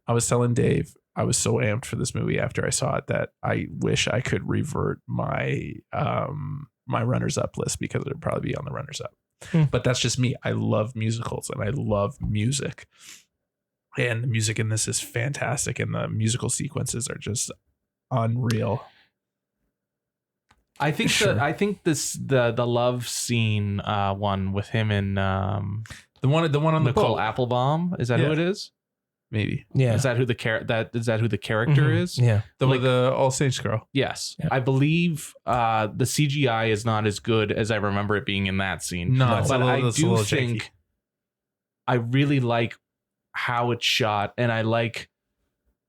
I was telling Dave, I was so amped for this movie after I saw it that I wish I could revert my my runners up list, because it would probably be on the runners up. But that's just me. I love musicals and I love music. And the music in this is fantastic, and the musical sequences are just unreal. I think the love scene one with him and the one on the Nicole boat. Applebaum, is that who it is? Maybe. Yeah. Is that who the character is? Yeah. The All Saints girl. Yes. Yeah. I believe the CGI is not as good as I remember it being in that scene. No, it's but a little, I it's a do little think janky. I really like how it's shot, and I like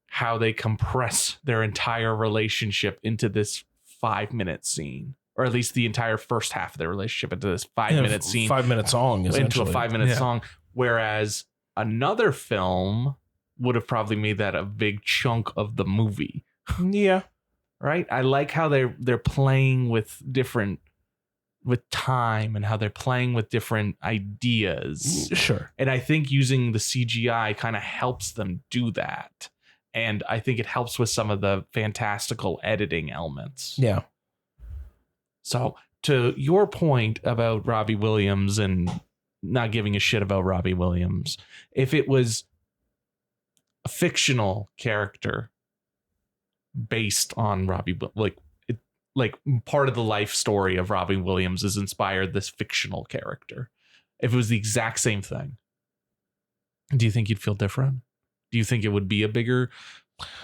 how they compress their entire relationship into this 5-minute scene, or at least the entire first half of their relationship into this 5-minute scene, 5-minute song, into a essentially. 5-minute song. Whereas another film would have probably made that a big chunk of the movie. Yeah. Right. I like how they're playing with time, and how they're playing with different ideas. Sure. And I think using the CGI kind of helps them do that. And I think it helps with some of the fantastical editing elements. Yeah. So to your point about Robbie Williams and not giving a shit about Robbie Williams, if it was a fictional character based on Robbie, like part of the life story of Robbie Williams has inspired this fictional character. If it was the exact same thing, do you think you'd feel different? Do you think it would be a bigger,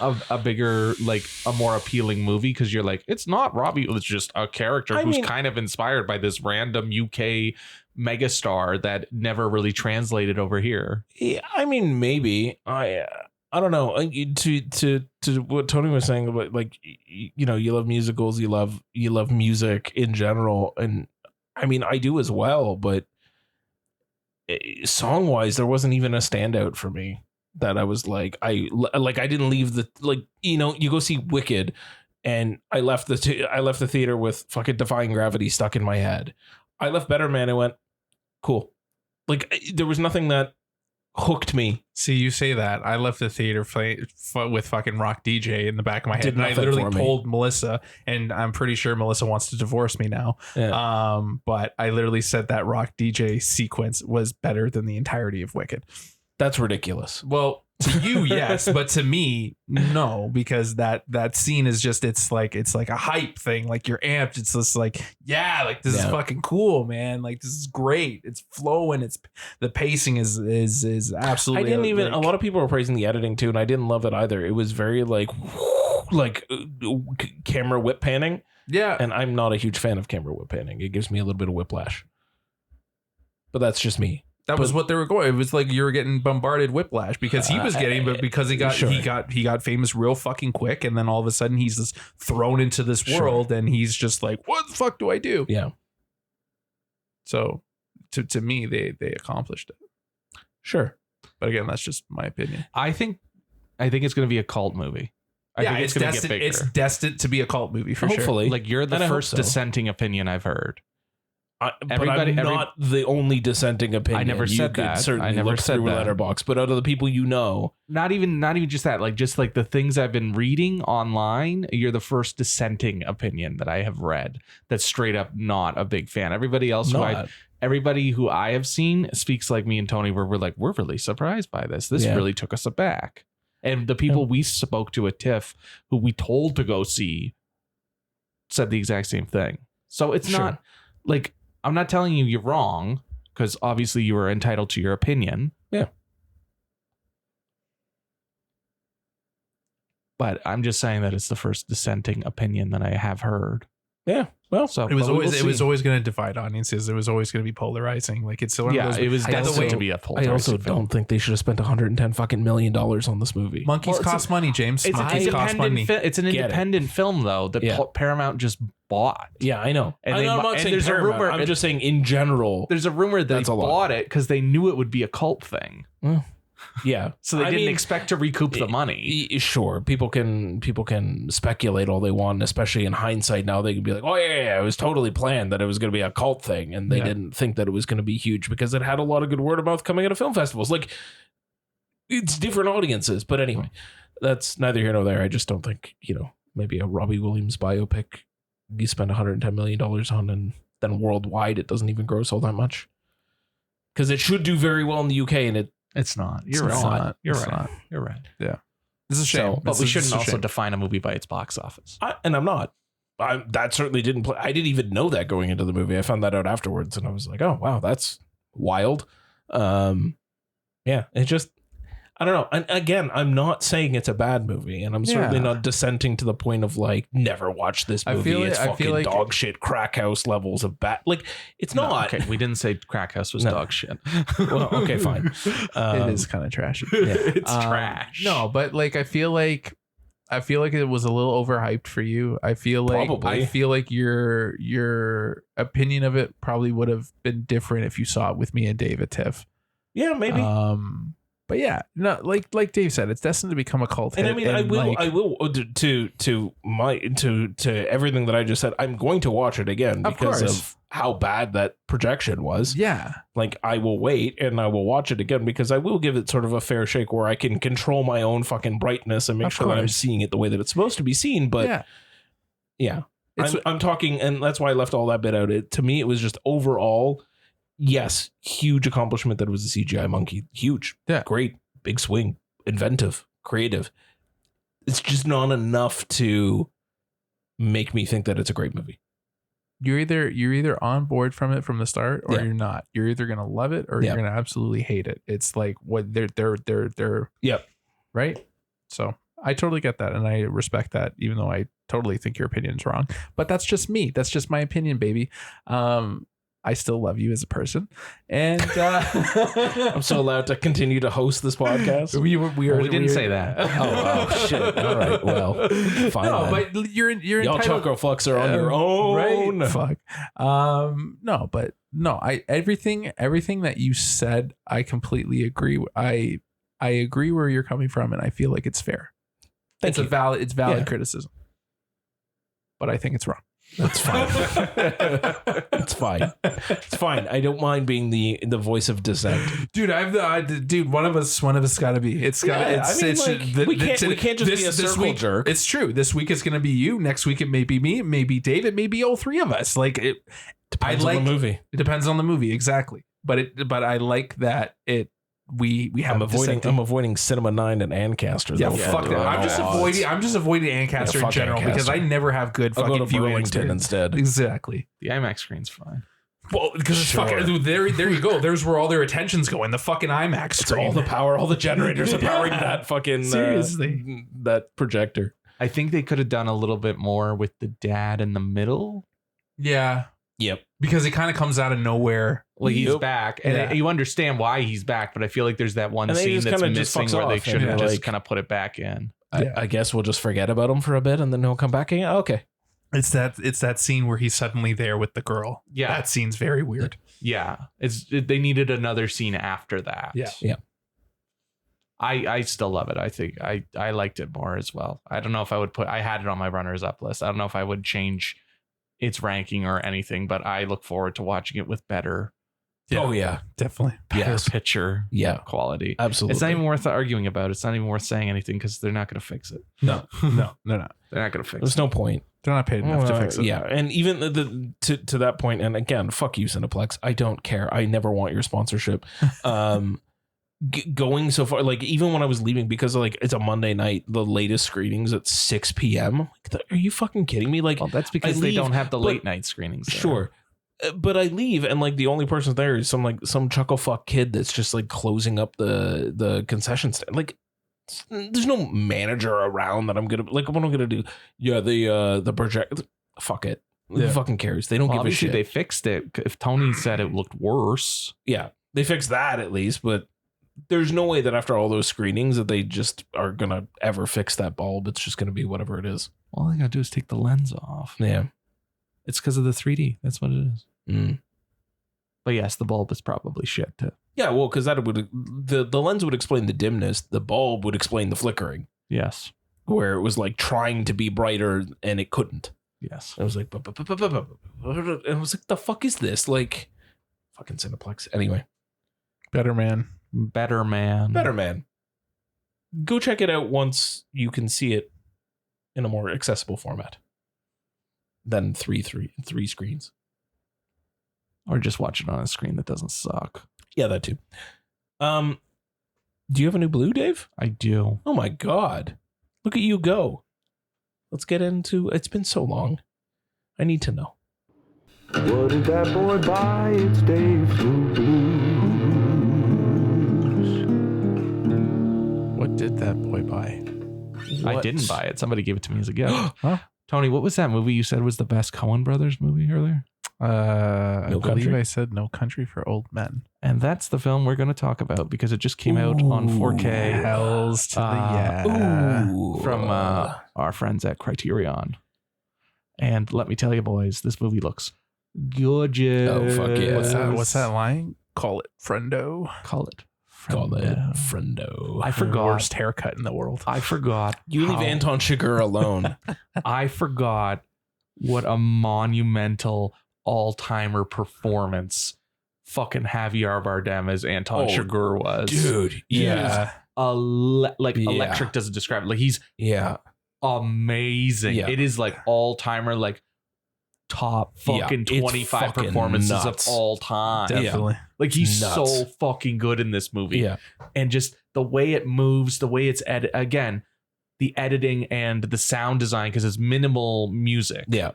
like a more appealing movie? Because you're like, it's not Robbie, it's just a character who's kind of inspired by this random UK megastar that never really translated over here. Yeah, I mean, maybe. I don't know. To what Tony was saying about, like, you know, you love musicals, you love music in general, and I mean, I do as well. But song wise, there wasn't even a standout for me that I was like, I didn't leave the, like, you know, you go see Wicked, and I left the theater with fucking Defying Gravity stuck in my head. I left Better Man and went, cool. Like, there was nothing that hooked me. See, you say that. I left the theater with fucking Rock DJ in the back of my head. Did And I nothing literally for me. told Melissa, and I'm pretty sure Melissa wants to divorce me now. Yeah. But I literally said that Rock DJ sequence was better than the entirety of Wicked. That's ridiculous. Well, to you, yes, but to me, no, because that scene is just, it's like a hype thing. Like, you're amped. It's just like, yeah, like this is fucking cool, man. Like, this is great. It's flowing. It's the pacing is absolutely. I didn't even. A lot of people were praising the editing too, and I didn't love it either. It was very like camera whip panning. Yeah, and I'm not a huge fan of camera whip panning. It gives me a little bit of whiplash. But that's just me. That was what they were going. It was like you were getting bombarded whiplash because he was getting, but because he got famous real fucking quick, and then all of a sudden he's just thrown into this world, and he's just like, what the fuck do I do? Yeah. So to me, they accomplished it. Sure. But again, that's just my opinion. I think it's going to be a cult movie. I think it's going to get bigger. It's destined to be a cult movie for Hopefully. sure. Like, you're the first dissenting opinion I've heard. But I'm not the only dissenting opinion. I never said that. Certainly I never look said through that. Letterboxd, but out of the people you know, not even just that. Like, just like the things I've been reading online, you're the first dissenting opinion that I have read that's straight up not a big fan. Everybody else everybody who I have seen speaks like me and Tony, where we're like, we're really surprised by this. This really took us aback. And the people we spoke to at TIFF, who we told to go see, said the exact same thing. So it's not like, I'm not telling you you're wrong, because obviously you are entitled to your opinion. Yeah. But I'm just saying that it's the first dissenting opinion that I have heard. Yeah. Well, So It was but we always will see. going to divide audiences. It was always going to be polarizing. Like it's one of those, it was I- the destined way- to be a I polarizing also film. don't think they should have spent $110 million on this movie. monkeys Well, cost money, James. It's an Monkeys cost money. independent. It's an Get it. independent film though that Yeah. Paramount just bought. Yeah, I know. And I'm they- not and saying there's a Paramount. rumor- I'm just saying in general. There's a rumor that That's they a lot. bought it because they knew it would be a cult thing, Yeah. so they I didn't mean, expect to recoup the money. Sure, people can speculate all they want, and especially in hindsight now they can be like, oh yeah, it was totally planned that it was going to be a cult thing, and they Yeah. didn't think that it was going to be huge because it had a lot of good word of mouth coming out of film festivals. Like, it's different audiences, but anyway, that's neither here nor there. I just don't think, maybe a Robbie Williams biopic you spend $110 million on, and then worldwide it doesn't even gross all that much, because it should do very well in the UK, and It's not. It's You're right. not. You're It's right. not. You're right. This is a shame. So- But we shouldn't It's a also shame. define a movie by its box office. and I'm not. That certainly didn't play. I didn't even know that going into the movie. I found that out afterwards, and I was like, "Oh wow, that's wild." Yeah, it just, I don't know. And again, I'm not saying it's a bad movie, and I'm certainly Yeah. not dissenting to the point of like never watch this I movie. feel It's like- I fucking feel like- dog shit, crack house levels of bad. Like it's No, not. okay, we didn't say Crack House was No. dog shit. Well, okay, fine. It is kind of trashy. It's Um, trash. No, but like I feel like it was a little overhyped for you. I feel like your opinion of it probably would have been different if you saw it with me and Dave at TIFF. Yeah, maybe. But yeah, no, like Dave said, it's destined to become a cult And hit. I mean, I will to everything that I just said. I'm going to watch it again Of because course. of how bad that projection was. Yeah, Like I will wait and I will watch it again because I will give it sort of a fair shake where I can control my own fucking brightness and make Of sure that I'm course. seeing it the way that it's supposed to be seen. But yeah, It's, I'm talking, and that's why I left all that bit out. To me, it was just overall, yes, huge accomplishment that it was a CGI monkey. Huge. Yeah. Great. Big swing. Inventive. Creative. It's just not enough to make me think that it's a great movie. you're either on board from it from the start or Yeah. you're not. You're either gonna love it or Yeah. you're gonna absolutely hate it. It's like what they're Yep. right. So I totally get that and I respect that, even though I totally think your opinion's wrong. But that's just me. That's just my opinion, baby. I still love you as a person, and I'm so allowed to continue to host this podcast. we didn't say that. Oh shit! All right, well, fine. No, then. but you're Y'all entitled. choco fucks are on your own. Right? Fuck. No, but no. Everything that you said, I completely agree. I agree where you're coming from, and I feel like it's fair. Thank you. It's valid Yeah. criticism, but I think it's wrong. That's fine. It's fine. It's fine. I don't mind being the voice of dissent. Dude, dude. One of us got to be. It's got. Yeah, it's. I mean, it's like, we can't just be a circle week, jerk. It's true. This week it's going to be you. Next week it may be me. It may be Dave. It may be all three of us. Like it. Depends on the movie. It depends on the movie, exactly. But I like that it. We have I'm avoiding Cinema 9 and Ancaster. Yeah, though. fuck that. I'm just avoiding Ancaster in fuck general Ancaster. because I never have good I'll go fucking to viewing Burlington experience. instead. Exactly. The IMAX screen's fine. Well, because it's Sure. fucking there you go. There's where all their attention's going. The fucking IMAX It's screen. all the power, all the generators are powering that fucking Seriously. that projector. I think they could have done a little bit more with the dad in the middle. Yeah. Yep. Because it kind of comes out of nowhere. Like he's Yep. back, and Yeah. you understand why he's back. But I feel like there's that one And then he scene just that's kinda just missing fucks where they off, should and have you're just like- kind of put it back in. I guess we'll just forget about him for a bit and then he'll come back again. Okay. It's that scene where he's suddenly there with the girl. Yeah. That scene's very weird. Yeah, they needed another scene after that. Yeah. Yeah. I still love it. I think I liked it more as well. I don't know if I would I had it on my runners up list. I don't know if I would change its ranking or anything, but I look forward to watching it with better Yeah. Oh yeah. Definitely. Yes. picture Yeah. quality. Absolutely. It's not even worth arguing about. It's not even worth saying anything because they're not going to fix it. No. No. They're not going to fix There's it. no point. They're not paid enough to fix it. Yeah, and even to that point, and again, fuck you, Cineplex. I don't care. I never want your sponsorship. Going so far, like even when I was leaving, because like it's a Monday night, the latest screenings at 6 p.m. Like, are you fucking kidding me? Like, Well, that's because I they leave, don't have the but- late night screenings. There. sure. But I leave and like the only person there is some chuckle fuck kid that's just like closing up the concession stand. Like there's no manager around that I'm gonna like what I'm gonna do. Yeah, the project. Fuck it. Who fucking cares? They don't give a Obviously, shit. they fixed it. If Tony said it looked worse, Yeah, they fixed that at least, but there's no way that after all those screenings that they just are gonna ever fix that bulb. It's just gonna be whatever it is. all they gotta do is take the lens off. Yeah. It's because of the 3D. That's what it is. Mm. But yes, the bulb is probably shit too. Yeah, well, because that would the lens would explain the dimness. The bulb would explain the flickering, Yes. where it was like trying to be brighter and it couldn't. Yes. I was like, and I was like, the fuck is this? Like, fucking Cineplex. Anyway, Better Man. Better Man. Better Man. Go check it out once you can see it in a more accessible format than three screens. Or just watch it on a screen that doesn't suck. Yeah, that too. Do you have a new blue, Dave? I do. Oh my God. Look at you go. Let's get into, it's been so long. I need to know. What did that boy buy? It's Dave's Blue Blues. What did that boy buy? I What? didn't buy it. Somebody gave it to me as a gift. Huh? Tony, what was that movie you said was the best Coen Brothers movie earlier? I No believe Country? I said No Country for Old Men. And that's the film we're going to talk about because it just came out on 4K Hells to the yeah. Ooh. from our friends at Criterion. And let me tell you, boys, this movie looks gorgeous. Oh, fuck yeah. What's that line? Call it friendo. Call it. Call it Friendo. friendo. I forgot. Worst haircut in the world. I forgot. You leave how- Anton Chigurh alone. I forgot what a monumental all-timer performance fucking Javier Bardem as Anton Oh, Chigurh was. Dude. Yeah. Electric Yeah. doesn't describe it. Like he's Yeah. amazing. Yeah. It is like all-timer, like top fucking Yeah, it's 25 fucking performances nuts. of all time. Definitely. Like he's Nuts. so fucking good in this movie. Yeah. And just the way it moves, the way it's again, the editing and the sound design, because it's minimal music. Yeah.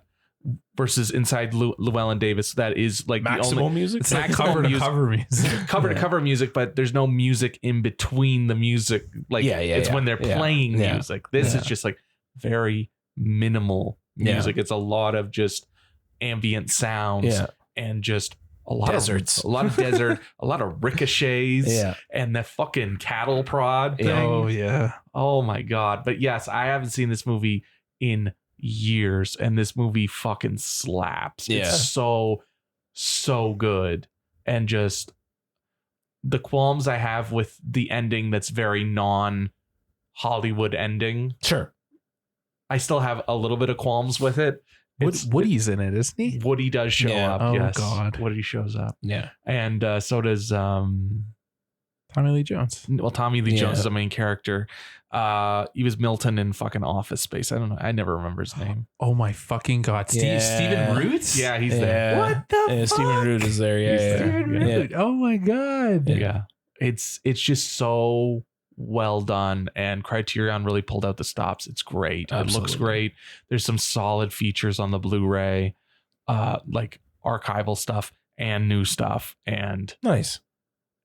Versus inside Llewellyn Davis, that is like Maximal the only music. It's like Maximum cover to music. cover music. cover to cover music, but there's no music in between the music. Like it's when they're playing Yeah. music. This Yeah. is just like very minimal Yeah. music. It's a lot of just ambient sounds Yeah. and just a lot Deserts. of desert, a lot of ricochets, Yeah. and the fucking cattle prod thing. Yeah. Oh yeah. Oh my God. But yes, I haven't seen this movie in years, and this movie fucking slaps. Yeah. It's so good. And just the qualms I have with the ending that's very non-Hollywood ending, Sure. I still have a little bit of qualms with it. Woody's in it, isn't he? Woody does show Yeah. up. Oh, Yes. God. Woody shows up. Yeah. And so does Tommy Lee Jones. Tommy Lee Jones Yeah. is the main character. He was Milton in fucking Office Space. I don't know. I never remember his name. Oh my fucking God. Yeah. Stephen Root? Yeah, he's there. What the Yeah, fuck? Stephen Root is there. Yeah. He's Yeah. Stephen Yeah. Root. Oh my God. Yeah. It's just so well done, and Criterion really pulled out the stops. It's great. It looks Absolutely. great. There's some solid features on the Blu-ray, like archival stuff and new stuff, and Nice.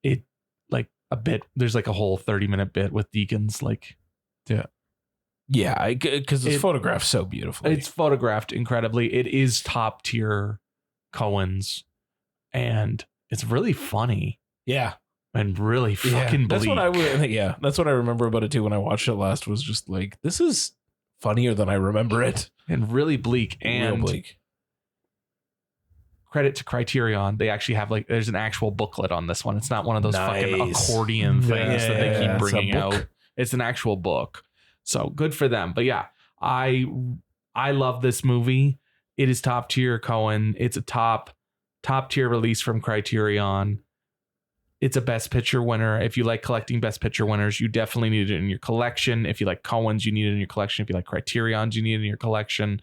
it like a bit. There's like a whole 30-minute bit with Deacons. Like Yeah. Because it's It- photographed so beautifully. it's photographed incredibly. It is top tier Coens, and it's really funny yeah. and really fucking bleak. That's what I would. Yeah. That's what I remember about it too. When I watched it last, was just like, this is funnier than I remember it. and really bleak. And Real bleak. credit to Criterion, they actually have like there's an actual booklet on this one. It's not one of those fucking Nice. accordion things that they Yeah, keep it's a bringing book. out. It's an actual book, so good for them. But yeah, I love this movie. It is top tier Coen. It's a top tier release from Criterion. It's a Best Picture winner. If you like collecting Best Picture winners, you definitely need it in your collection. If you like Coen's, you need it in your collection. If you like Criterion's, you need it in your collection.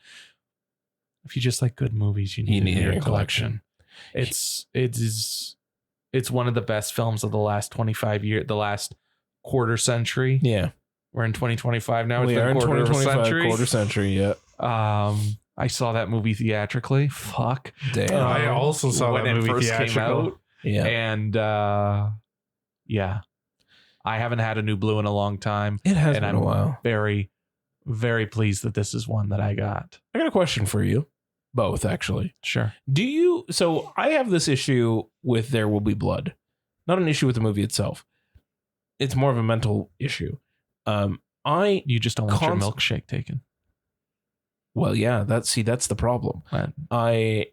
If you just like good movies, you need it in your collection. It's one of the best films of the last 25 years, the last quarter century. Yeah. We're in 2025 now. It's We been are a in quarter of a 2025, century. quarter century. Yeah. I saw that movie theatrically. Fuck. Damn. I also saw when that it movie first came theatrical. out. yeah. And yeah, I haven't had a new blue in a long time, It has and been I'm a while. very, very pleased that this is one that I got. I got a question for you. Both, actually. Sure. Do you? So I have this issue with There Will Be Blood, not an issue with the movie itself. It's more of a mental issue. You just don't want your Const- milkshake taken. Well, yeah, that's the problem. Right.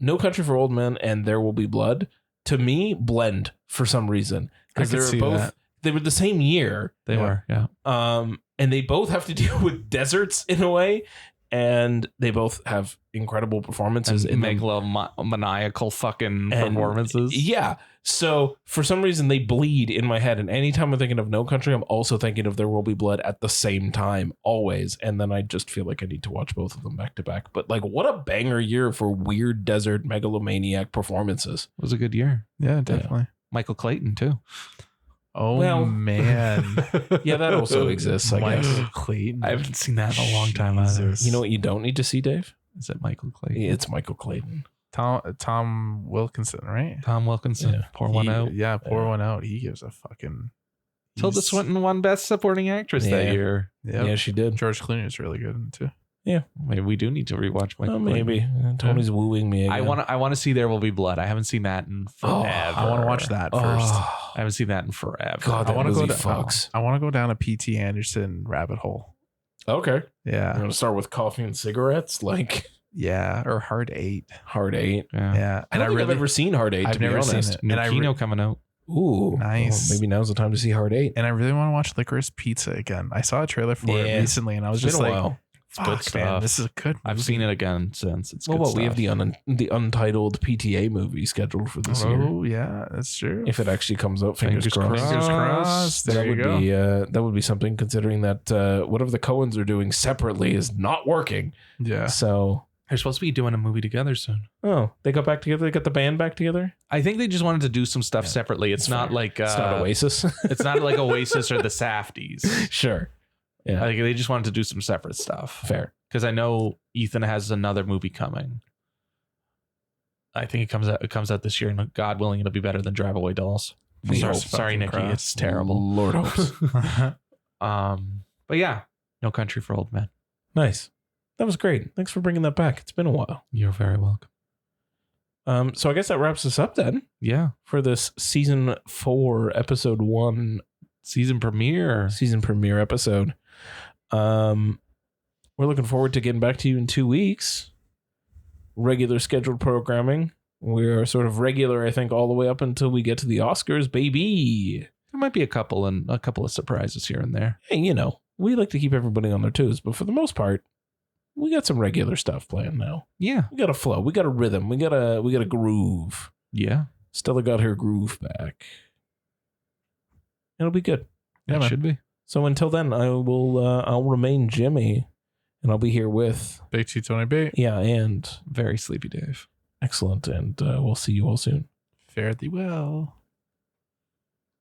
No Country for Old Men and There Will Be Blood to me blend for some reason because they were the same year. They were, yeah. And they both have to deal with deserts in a way, and they both have incredible performances And in megalomaniacal fucking and performances. Yeah. So for some reason they bleed in my head, and anytime I'm thinking of No Country, I'm also thinking of There Will Be Blood at the same time, always. And then I just feel like I need to watch both of them back to back. But like, what a banger year for weird desert megalomaniac performances. It was a good year. Yeah, definitely. Michael Clayton too. Oh, Well, man. Yeah, that also exists, I guess. Michael Clayton. I haven't seen that in a long time either. Jesus. You know what you don't need to see, Dave? Is it Michael Clayton? It's Michael Clayton. Tom Wilkinson, right? Tom Wilkinson. Yeah. Pour one out. Yeah, pour one out. He gives a fucking... Tilda Swinton won Best Supporting Actress that Yeah. year. Yep. Yeah, she did. George Clooney is really good in it too. Maybe we do need to rewatch Michael Clayton. Maybe. Tony's wooing me again. I want to see There Will Be Blood. I haven't seen that in forever. I want to watch that first. I haven't seen that in forever. God, I that want to go movie to fucks. I want to go down a P.T. Anderson rabbit hole. Okay. I'm Yeah, going to start with coffee and cigarettes, like yeah, or Hard 8. Hard 8. Yeah. Yeah, I don't think I've ever seen Hard 8, I've to be never seen honest. it. New And I Kino coming out. Ooh. Nice. Well, maybe now's the time to see Hard 8. And I really want to watch Licorice Pizza again. I saw a trailer for it Yeah. recently, and I was It's just been a like, while. "Fuck, good man, stuff. this is a good." I've movie." seen it again since. It's Well, good we have stuff. the untitled PTA movie scheduled for this year. Oh yeah, that's true. If it actually comes out, fingers Fingers crossed. Fingers crossed. There That you would go. be that would be something, considering that whatever the Coens are doing separately is not working. Yeah. So, They're supposed to be doing a movie together soon. they got back together. They got the band back together. I think they just wanted to do some stuff separately. It's That's not fair. like It's not Oasis. it's not like Oasis or the Safdies. Sure. Yeah. Like they just wanted to do some separate stuff. Fair. Because I know Ethan has another movie coming. I think it comes out this year, and God willing, it'll be better than Drive Away Dolls. We hope. Sorry, Nikki, crossed. it's terrible. Lord hopes. But yeah, No Country for Old Men. Nice. That was great. Thanks for bringing that back. It's been a while. You're very welcome. So I guess that wraps us up then Yeah, for this season 4, episode 1, season premiere. episode. We're looking forward to getting back to you in 2 weeks. Regular scheduled programming. We are sort of regular, I think, all the way up until we get to the Oscars, baby. There might be a couple of surprises here and there. And we like to keep everybody on their toes, but for the most part, we got some regular stuff planned now. Yeah, We got a flow. We got a rhythm. We got a groove. yeah, Stella got her groove back. It'll be good. that should be. So until then, I'll remain Jimmy, and I'll be here with Big T Tony B. and Very sleepy, Dave. excellent, and we'll see you all soon. Fare thee well.